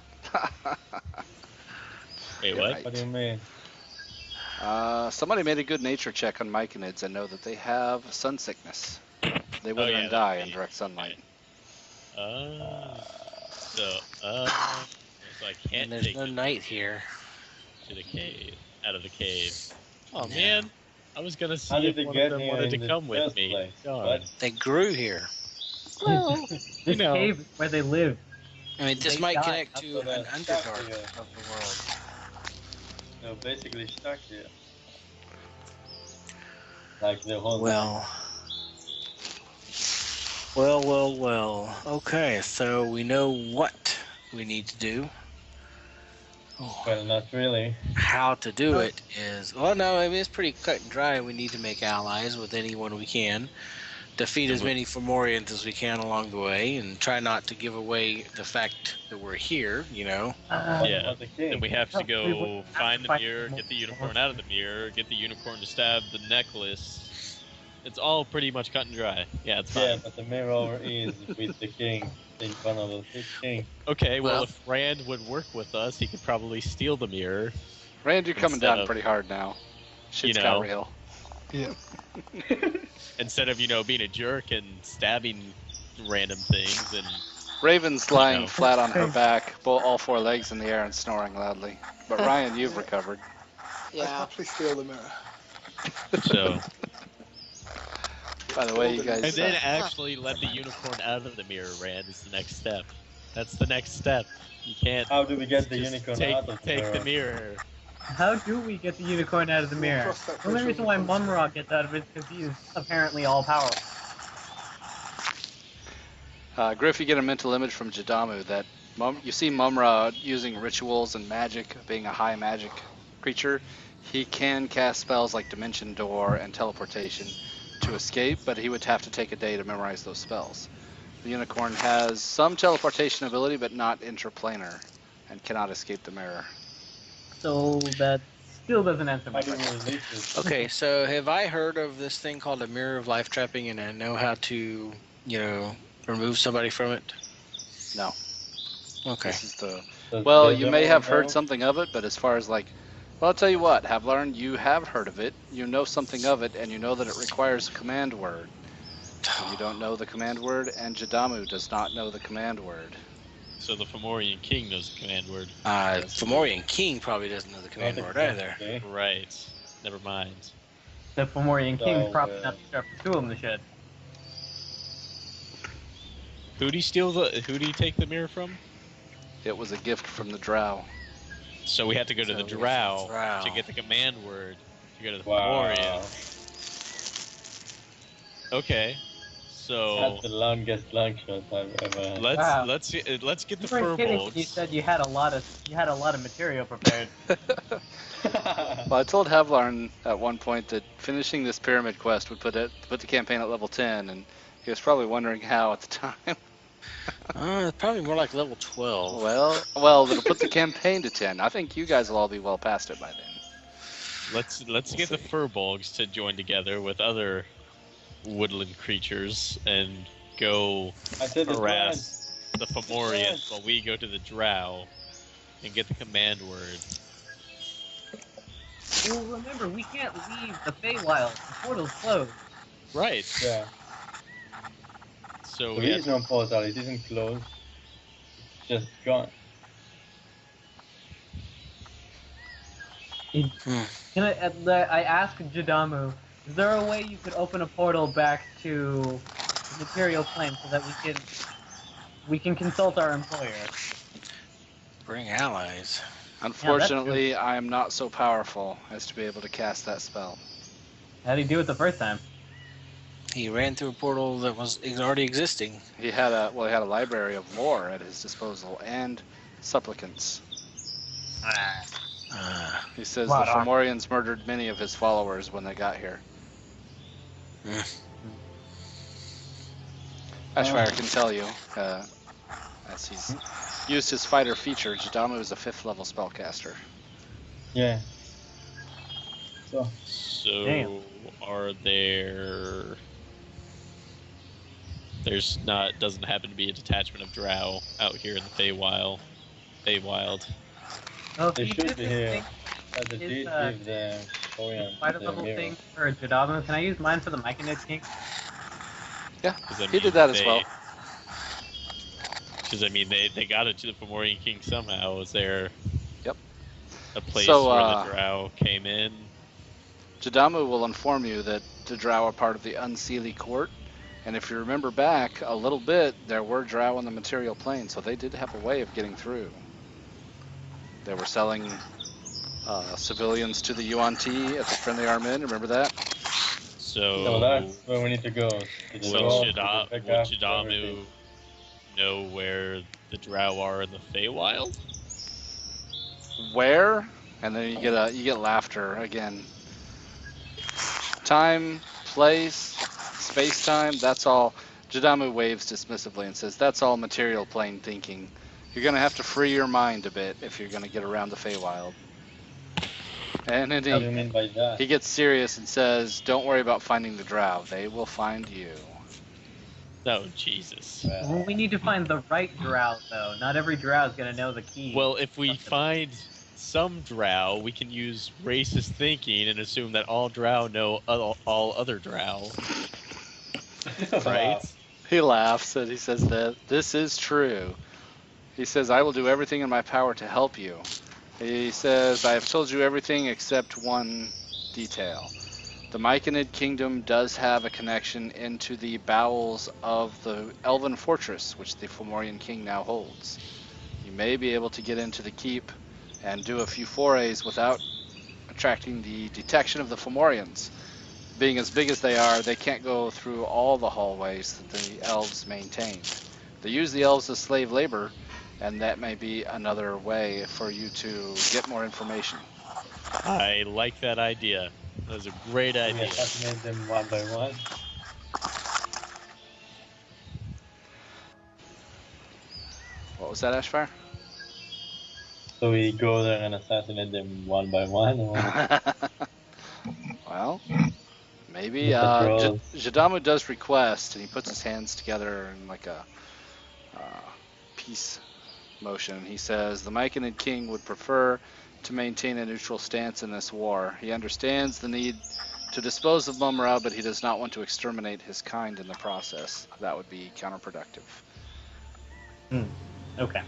Speaker 3: Wait,
Speaker 1: You're
Speaker 3: what?
Speaker 1: right.
Speaker 5: What do you mean?
Speaker 1: Somebody made a good nature check on Myconids and know that they have sun sickness. They wither
Speaker 3: yeah,
Speaker 1: and die in
Speaker 3: that'd be-
Speaker 1: direct sunlight.
Speaker 3: So I can't
Speaker 2: And there's
Speaker 3: take
Speaker 2: no
Speaker 3: them
Speaker 2: night here.
Speaker 3: to the cave, out of the cave. Oh
Speaker 2: No.
Speaker 3: man, I was gonna see
Speaker 5: How
Speaker 3: if
Speaker 5: did they
Speaker 3: one
Speaker 5: get
Speaker 3: of them
Speaker 5: here
Speaker 3: wanted
Speaker 5: in
Speaker 3: to
Speaker 5: the
Speaker 3: come with
Speaker 5: first
Speaker 3: me.
Speaker 5: place?
Speaker 3: Darn.
Speaker 5: What?
Speaker 2: They grew here.
Speaker 3: Well,
Speaker 6: This
Speaker 3: know.
Speaker 6: cave is where they live.
Speaker 2: I mean, this
Speaker 6: They
Speaker 2: might
Speaker 6: died.
Speaker 2: connect
Speaker 5: That's
Speaker 2: to
Speaker 5: what
Speaker 2: an
Speaker 5: I'm stuck
Speaker 2: underdark
Speaker 5: here.
Speaker 2: of the world.
Speaker 5: They're basically stuck here. Like the whole
Speaker 2: Well. Okay, so we know what we need to do.
Speaker 5: Well, not really.
Speaker 2: How to do it is... Well, no, I mean, it's pretty cut and dry. We need to make allies with anyone we can. Defeat as many Fomorians as we can along the way, and try not to give away the fact that we're here, you know?
Speaker 3: Yeah.
Speaker 5: About the king?
Speaker 3: Then we have to
Speaker 6: We
Speaker 3: go
Speaker 6: would have
Speaker 3: find
Speaker 6: to
Speaker 3: the
Speaker 6: fight
Speaker 3: mirror,
Speaker 6: more
Speaker 3: get the unicorn
Speaker 6: more.
Speaker 3: out of the mirror, get the unicorn to stab the necklace. It's all pretty much cut and dry. Yeah, it's
Speaker 5: Yeah,
Speaker 3: fine.
Speaker 5: but the mirror is with the king. In front of the king.
Speaker 3: Okay, well,
Speaker 2: Well-
Speaker 3: if Rand would work with us, he could probably steal the mirror.
Speaker 1: Rand, you're coming
Speaker 3: Instead
Speaker 1: down
Speaker 3: of-
Speaker 1: pretty hard now. Shit's
Speaker 3: You
Speaker 1: got
Speaker 3: know.
Speaker 1: real.
Speaker 7: Yeah.
Speaker 3: Instead of, being a jerk and stabbing random things and
Speaker 1: Raven's lying
Speaker 3: know.
Speaker 1: flat on her back, all four legs in the air and snoring loudly. But Ryan, you've recovered.
Speaker 7: I'd
Speaker 4: Yeah.
Speaker 7: happily steal the mirror.
Speaker 3: so.
Speaker 1: By the way, you
Speaker 3: And
Speaker 1: guys...
Speaker 3: then actually let the unicorn out of the mirror, Rand, is the next step. That's the next step. You can't
Speaker 5: How do we get the
Speaker 3: just
Speaker 5: unicorn
Speaker 3: take,
Speaker 5: out of the
Speaker 3: take
Speaker 5: mirror?
Speaker 3: the mirror.
Speaker 6: How do we get the unicorn out of the
Speaker 7: We'll
Speaker 6: mirror?
Speaker 7: cross that
Speaker 6: The only
Speaker 7: bridge
Speaker 6: reason
Speaker 7: when
Speaker 6: why
Speaker 7: we come to
Speaker 6: Mum-Ra gets out of it is because he's apparently all powerful.
Speaker 1: Griff, you get a mental image from Jadamu that you see Mum-Ra using rituals and magic, being a high magic creature. He can cast spells like Dimension Door and Teleportation to escape, but he would have to take a day to memorize those spells. The unicorn has some teleportation ability, but not intraplanar, and cannot escape the mirror.
Speaker 6: So that still doesn't answer my
Speaker 5: How do we
Speaker 6: question.
Speaker 5: release this?
Speaker 2: Okay, so have I heard of this thing called a mirror of life trapping, and I know how to, remove somebody from it?
Speaker 1: No.
Speaker 2: Okay.
Speaker 1: This is the...
Speaker 5: Does
Speaker 1: Well,
Speaker 5: the
Speaker 1: you may
Speaker 5: devil
Speaker 1: have heard
Speaker 5: know?
Speaker 1: something of it, but as far as well, I'll tell you what, Havlarn, you have heard of it, you know something of it, and you know that it requires a command word. You don't know the command word, and Jadamu does not know the command word.
Speaker 3: So the Fomorian king knows the command word.
Speaker 2: Fomorian King probably doesn't know the command
Speaker 5: Not
Speaker 2: word
Speaker 5: exactly.
Speaker 2: either.
Speaker 3: Right. Never mind.
Speaker 6: The Fomorian King's
Speaker 5: So,
Speaker 6: probably not the sharpest tool in the shed.
Speaker 3: Who'd he steal the? Who'd he take the mirror from?
Speaker 1: It was a gift from the Drow.
Speaker 3: So we had to go to
Speaker 2: So
Speaker 3: the
Speaker 2: we
Speaker 3: Drow
Speaker 2: Drow.
Speaker 3: to get the command word to go to the
Speaker 5: Wow.
Speaker 3: Fomorian. Okay, so
Speaker 5: That's the longest long shot I've ever had.
Speaker 6: Wow.
Speaker 3: let's get the
Speaker 6: You weren't kidding when you
Speaker 3: furbolgs.
Speaker 6: said you had a lot of material prepared.
Speaker 1: Well, I told Havlarn at one point that finishing this pyramid quest would put the campaign at level 10, and he was probably wondering how at the time.
Speaker 2: Probably more like level 12.
Speaker 1: Well, it'll put the campaign to 10. I think you guys will all be well past it by then.
Speaker 3: Let's get the furbolgs to join together with other woodland creatures and go
Speaker 5: I said the
Speaker 3: harass the Fomorians
Speaker 5: Giants.
Speaker 3: while we go to the Drow and get the command word.
Speaker 6: Well, remember, we can't leave the Feywild. The portal's closed.
Speaker 3: Right.
Speaker 5: Yeah.
Speaker 3: So
Speaker 5: There
Speaker 3: we
Speaker 5: is no portal, it isn't closed. It's just gone.
Speaker 6: I asked Jadamu, is there a way you could open a portal back to the material plane so that we can consult our employer?
Speaker 2: Bring allies.
Speaker 1: Unfortunately, I am not so powerful as to be able to cast that spell.
Speaker 6: How did he do it the first time?
Speaker 2: He ran through a portal that was already existing.
Speaker 1: He had a library of lore at his disposal and supplicants. He says
Speaker 6: Wow,
Speaker 1: the
Speaker 6: Doc.
Speaker 1: Fomorians murdered many of his followers when they got here. Ashfire can tell you, as he's used his fighter feature, Jadamu is a 5th level spellcaster.
Speaker 5: Yeah. So,
Speaker 3: So are there? There's not. Doesn't happen to be a detachment of Drow out here in the Feywild.
Speaker 6: Oh,
Speaker 5: they
Speaker 6: he
Speaker 5: should
Speaker 6: did
Speaker 5: be
Speaker 6: this
Speaker 5: here.
Speaker 6: thing,
Speaker 5: But the
Speaker 6: Is,
Speaker 5: dude
Speaker 6: uh,
Speaker 5: give the Orion
Speaker 6: fighter
Speaker 5: the
Speaker 6: level
Speaker 5: mirror.
Speaker 6: thing for Jadamu. Can I use mine for the Myconid King?
Speaker 1: Yeah,
Speaker 3: 'Cause, I
Speaker 1: he
Speaker 3: mean,
Speaker 1: did that as well.
Speaker 3: Because I mean, they got it to the Fomorian King somehow. Was there?
Speaker 1: Yep.
Speaker 3: A place
Speaker 1: So,
Speaker 3: where the Drow came in.
Speaker 1: Jadamu will inform you that the Drow are part of the Unseelie Court, and if you remember back a little bit, there were Drow on the material plane, so they did have a way of getting through. They were selling civilians to the Yuan-Ti at the Friendly Armin, remember that?
Speaker 5: So that's where we need to go. To the
Speaker 3: Would
Speaker 5: north, to
Speaker 3: Would
Speaker 5: the backup,
Speaker 3: Jadamu
Speaker 5: everything.
Speaker 3: know where the Drow are in the Feywild?
Speaker 1: Where? And then you get laughter again. Time, place, space-time, that's all. Jadamu waves dismissively and says, that's all material plane thinking. You're going to have to free your mind a bit if you're going to get around the Feywild. And then
Speaker 5: What do you mean by that?
Speaker 1: he gets serious and says, don't worry about finding the Drow. They will find you.
Speaker 3: Oh, Jesus.
Speaker 6: Well, we need to find the right Drow, though. Not every Drow is gonna know the key.
Speaker 3: Well, if we find some Drow, we can use racist thinking and assume that all Drow know all other Drow. Right?
Speaker 1: He laughs and he says that this is true. He says, I will do everything in my power to help you. He says, I have told you everything except one detail. The Myconid kingdom does have a connection into the bowels of the Elven fortress, which the Fomorian king now holds. You may be able to get into the keep and do a few forays without attracting the detection of the Fomorians. Being as big as they are, they can't go through all the hallways that the elves maintain. They use the elves as slave labor, and that may be another way for you to get more information.
Speaker 3: I like that idea. That was a great
Speaker 5: We
Speaker 3: idea.
Speaker 5: assassinate them one by one.
Speaker 1: What was that, Ashfire?
Speaker 5: So we go there and assassinate them one by one. Or
Speaker 1: Well, maybe
Speaker 5: With the drones.
Speaker 1: Jadamu does request, and he puts his hands together in like a peace motion. He says the Myconid king would prefer to maintain a neutral stance in this war. He understands the need to dispose of Mumra, but he does not want to exterminate his kind in the process. That would be counterproductive.
Speaker 6: Okay.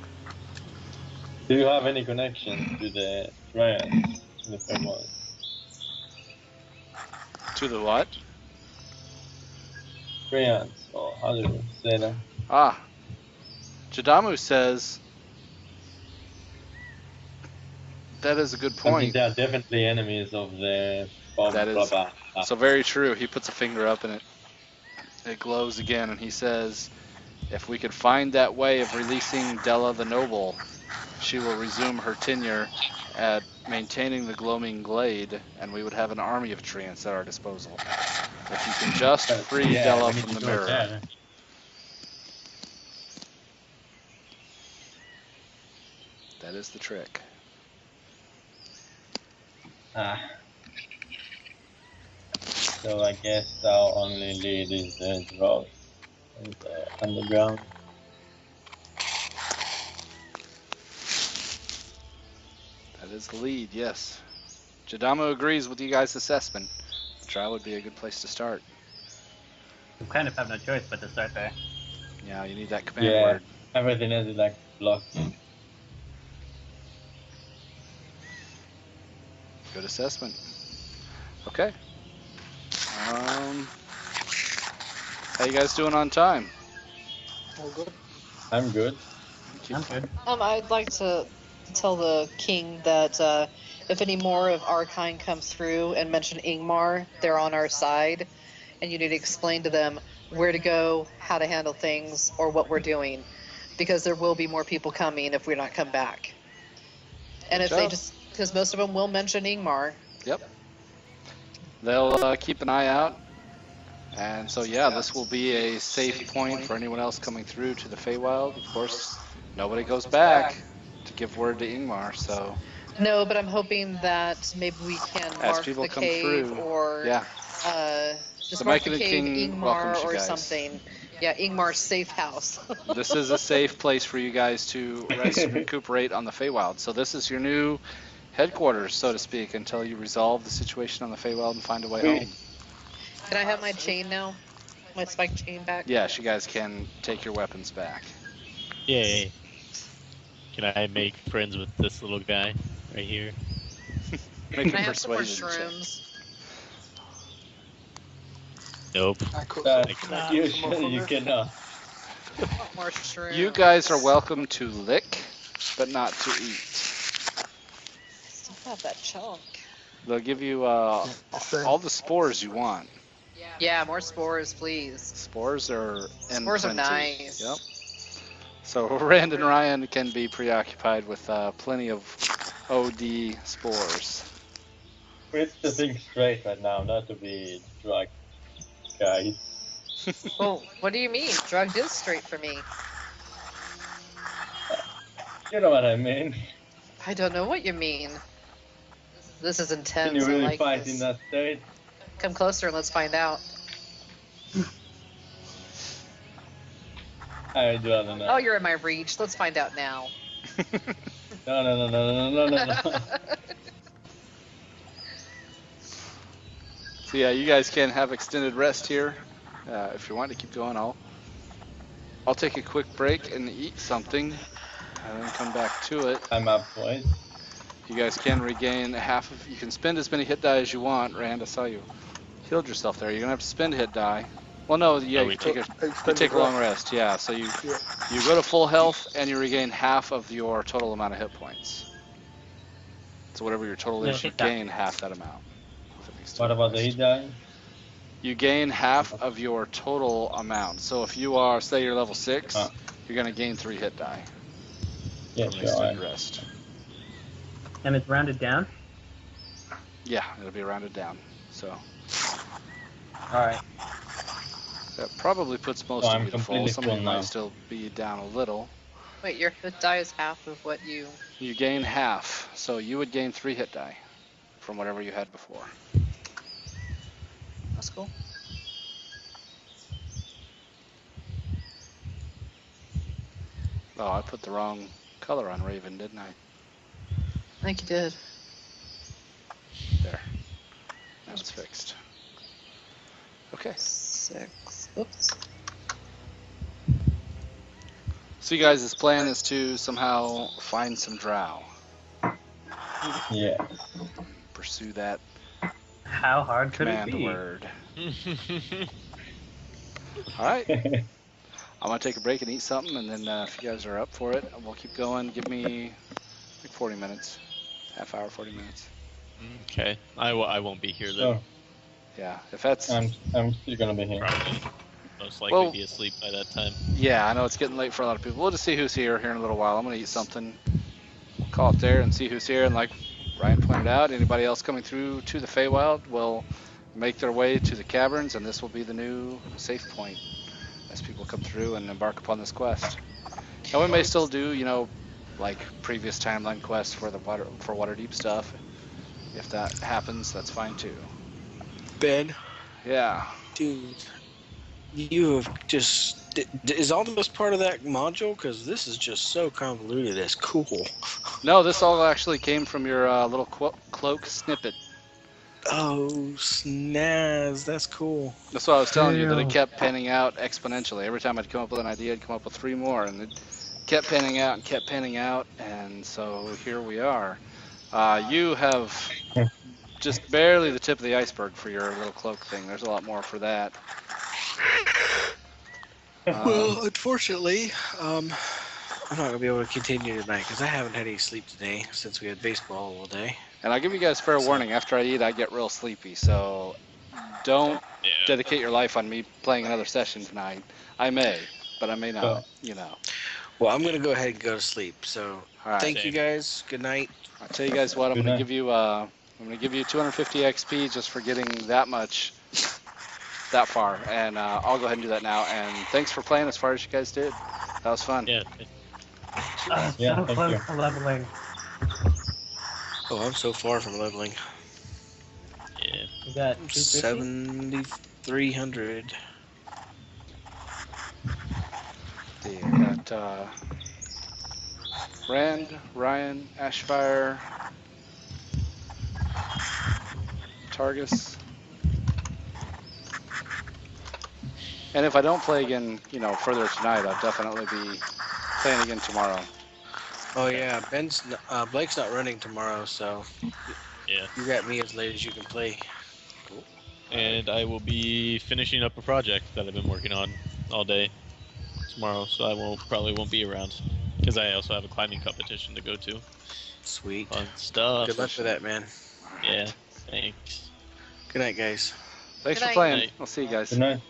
Speaker 5: do you have any connection to the Giants in the Fairmont?
Speaker 3: To the what?
Speaker 5: Treants, or how do you say that?
Speaker 1: Ah, Jadamu says that is a good
Speaker 5: I mean,
Speaker 1: point.
Speaker 5: they are definitely enemies of the blah
Speaker 1: That
Speaker 5: blah
Speaker 1: is
Speaker 5: blah. blah.
Speaker 1: so very true. He puts a finger up and it glows again, and he says, if we could find that way of releasing Della the Noble, she will resume her tenure at maintaining the glowing glade, and we would have an army of treants at our disposal. If you can just
Speaker 5: But,
Speaker 1: free
Speaker 5: yeah,
Speaker 1: Della
Speaker 5: we need
Speaker 1: from
Speaker 5: to
Speaker 1: the
Speaker 5: do it
Speaker 1: mirror.
Speaker 5: there.
Speaker 1: That is the trick.
Speaker 5: Ah. So I guess our only lead is the drop in the underground.
Speaker 1: That is the lead, yes. Jadamo agrees with you guys' assessment. The trial would be a good place to start.
Speaker 6: We kind of have no choice but to start there.
Speaker 1: Yeah, you need that command
Speaker 5: Yeah,
Speaker 1: word.
Speaker 5: everything else is like blocked.
Speaker 1: Good assessment. Okay. How you guys doing on time?
Speaker 7: All good.
Speaker 5: I'm good.
Speaker 6: I'm good.
Speaker 4: I'd like to tell the king that if any more of our kind comes through and mention Ingmar, they're on our side, and you need to explain to them where to go, how to handle things, or what we're doing, because there will be more people coming if we're not come back. And
Speaker 1: Good
Speaker 4: if they
Speaker 1: job.
Speaker 4: just, because most of them will mention Ingmar.
Speaker 1: Yep. They'll keep an eye out. And so, yeah, this will be a safe point for anyone else coming through to the Feywild. Of course, nobody goes back to give word to Ingmar, so
Speaker 4: No, but I'm hoping that maybe we can
Speaker 1: as
Speaker 4: mark
Speaker 1: people
Speaker 4: the
Speaker 1: come
Speaker 4: cave
Speaker 1: through,
Speaker 4: or
Speaker 1: yeah,
Speaker 4: just
Speaker 1: the
Speaker 4: mark the
Speaker 1: Myconid
Speaker 4: cave
Speaker 1: King welcomes
Speaker 4: Ingmar
Speaker 1: you
Speaker 4: or
Speaker 1: guys.
Speaker 4: something. Yeah, Ingmar's safe house.
Speaker 1: This is a safe place for you guys to rest and recuperate on the Feywild. So this is your new headquarters, so to speak, until you resolve the situation on the Feywild and find a way home.
Speaker 4: Can I have my chain now? My spike chain back?
Speaker 1: Yes, you guys can take your weapons back.
Speaker 3: Yay. Can I make friends with this little guy right here?
Speaker 1: Make
Speaker 4: Can
Speaker 1: a
Speaker 4: I have some more
Speaker 1: persuasion check.
Speaker 4: shrooms?
Speaker 3: Nope.
Speaker 7: I cook
Speaker 5: But
Speaker 3: I
Speaker 7: some,
Speaker 3: cannot.
Speaker 7: can I cook some
Speaker 5: usually
Speaker 7: more
Speaker 5: you
Speaker 7: from this?
Speaker 5: cannot.
Speaker 4: I want more shrooms.
Speaker 1: You guys are welcome to lick, but not to eat.
Speaker 4: I still have that chunk.
Speaker 1: They'll give you
Speaker 7: Same.
Speaker 1: all the spores you want.
Speaker 4: Yeah, more spores, please.
Speaker 1: Spores are in
Speaker 4: Spores are
Speaker 1: plenty.
Speaker 4: nice.
Speaker 1: Yep. So Rand and Ryan can be preoccupied with plenty of OD spores.
Speaker 5: It's the thing straight right now, not to be drugged, guys.
Speaker 4: Well, what do you mean? Drugged is straight for me.
Speaker 5: You know what I mean.
Speaker 4: I don't know what you mean. This is
Speaker 5: Can
Speaker 4: intense.
Speaker 5: you
Speaker 4: I
Speaker 5: really
Speaker 4: like
Speaker 5: fight
Speaker 4: this.
Speaker 5: in that state?
Speaker 4: Come closer and let's find out.
Speaker 5: I do not know.
Speaker 4: Oh, you're in my reach. Let's find out now.
Speaker 5: No.
Speaker 1: So yeah, you guys can have extended rest here. If you want to keep going, I'll take a quick break and eat something, and then come back to it.
Speaker 5: I'm up, boys.
Speaker 1: You guys can regain half of. You can spend as many hit die as you want. Rand, I saw you healed yourself there. You're gonna have to spend hit die. Well, no, yeah, you take a long rest. Yeah, so you go to full health and you regain half of your total amount of hit points. So whatever your total is, you gain half that amount.
Speaker 5: What about the hit die?
Speaker 1: You gain half of your total amount. So if you are, say, you're level 6, you're gonna gain 3 hit die
Speaker 5: Yeah,
Speaker 1: from
Speaker 5: sure.
Speaker 1: extended rest.
Speaker 6: And it's rounded down?
Speaker 1: Yeah, it'll be rounded down. So
Speaker 6: Alright.
Speaker 1: that probably puts most
Speaker 5: Oh,
Speaker 1: of
Speaker 5: I'm
Speaker 1: you to full.
Speaker 5: completely
Speaker 1: Some of you
Speaker 5: full
Speaker 1: might
Speaker 5: now.
Speaker 1: still be down a little.
Speaker 4: Wait, your hit die is half of what you.
Speaker 1: You gain half, so you would gain 3 hit die from whatever you had before.
Speaker 4: That's cool.
Speaker 1: Oh, I put the wrong color on Raven, didn't I?
Speaker 4: I think you did.
Speaker 1: There. Now it's fixed. Okay.
Speaker 4: 6. Oops.
Speaker 1: So you guys' plan is to somehow find some drow.
Speaker 5: Yeah.
Speaker 1: Pursue that
Speaker 6: How hard could it
Speaker 1: Command
Speaker 6: be?
Speaker 1: word. All right. I'm gonna take a break and eat something, and then if you guys are up for it, we'll keep going. Give me like 40 minutes, half hour, 40 minutes.
Speaker 3: Okay. I won't be here then.
Speaker 5: So
Speaker 1: Yeah, if that's
Speaker 5: I'm still gonna be here.
Speaker 3: Probably most likely
Speaker 1: Well-
Speaker 3: be asleep by that time.
Speaker 1: yeah, I know it's getting late for a lot of people. We'll just see who's here in a little while. I'm gonna eat something, call it there, and see who's here. And like Ryan pointed out, anybody else coming through to the Feywild will make their way to the caverns, and this will be the new safe point as people come through and embark upon this quest. And we may still do, you know, like previous timeline quests for the Waterdeep stuff. If that happens, that's fine too.
Speaker 2: Ben,
Speaker 1: Yeah.
Speaker 2: dude, you have just. Is all this part of that module? Because this is just so convoluted. It's cool.
Speaker 1: No, this all actually came from your little cloak snippet.
Speaker 2: Oh, snaz. That's cool.
Speaker 1: That's what I was telling you, that it
Speaker 6: Ew.
Speaker 1: kept panning out exponentially. Every time I'd come up with an idea, I'd come up with 3 more, and it kept panning out and kept panning out, and so here we are. You have just barely the tip of the iceberg for your little cloak thing. There's a lot more for that.
Speaker 2: Well, unfortunately, I'm not going to be able to continue tonight because I haven't had any sleep today since we had baseball all day.
Speaker 1: And I'll give you guys fair warning, after I eat, I get real sleepy, so don't
Speaker 3: Yeah.
Speaker 1: dedicate your life on me playing another session tonight. I may, but I may not, you know.
Speaker 2: Well, I'm going to go ahead and go to sleep. So
Speaker 1: All right.
Speaker 2: thank you
Speaker 3: Same.
Speaker 2: guys. Good night.
Speaker 1: I'll tell you guys what, I'm
Speaker 5: Good
Speaker 1: gonna
Speaker 5: night.
Speaker 1: give you 250 XP just for getting that much, that far, and I'll go ahead and do that now. And thanks for playing as far as you guys did. That was fun.
Speaker 3: Yeah.
Speaker 5: Yeah,
Speaker 6: So
Speaker 5: thank
Speaker 6: close
Speaker 5: you.
Speaker 6: to leveling.
Speaker 2: Oh, I'm so far from leveling.
Speaker 3: Yeah.
Speaker 6: You got 250?
Speaker 2: 7,300.
Speaker 1: You got Rand, Ryan, Ashfire, Targus. And if I don't play again, you know, further tonight, I'll definitely be playing again tomorrow.
Speaker 2: Oh yeah, Blake's not running tomorrow, so
Speaker 3: Yeah.
Speaker 2: you got me as late as you can play.
Speaker 3: And I will be finishing up a project that I've been working on all day tomorrow, so I probably won't be around because I also have a climbing competition to go to.
Speaker 2: Sweet.
Speaker 3: Fun stuff.
Speaker 2: Good luck with that, man.
Speaker 3: Yeah. Thanks.
Speaker 2: Good night, guys.
Speaker 1: Thanks
Speaker 4: Good
Speaker 1: for
Speaker 4: night.
Speaker 1: playing.
Speaker 3: Night.
Speaker 1: I'll see you guys.
Speaker 5: Good night.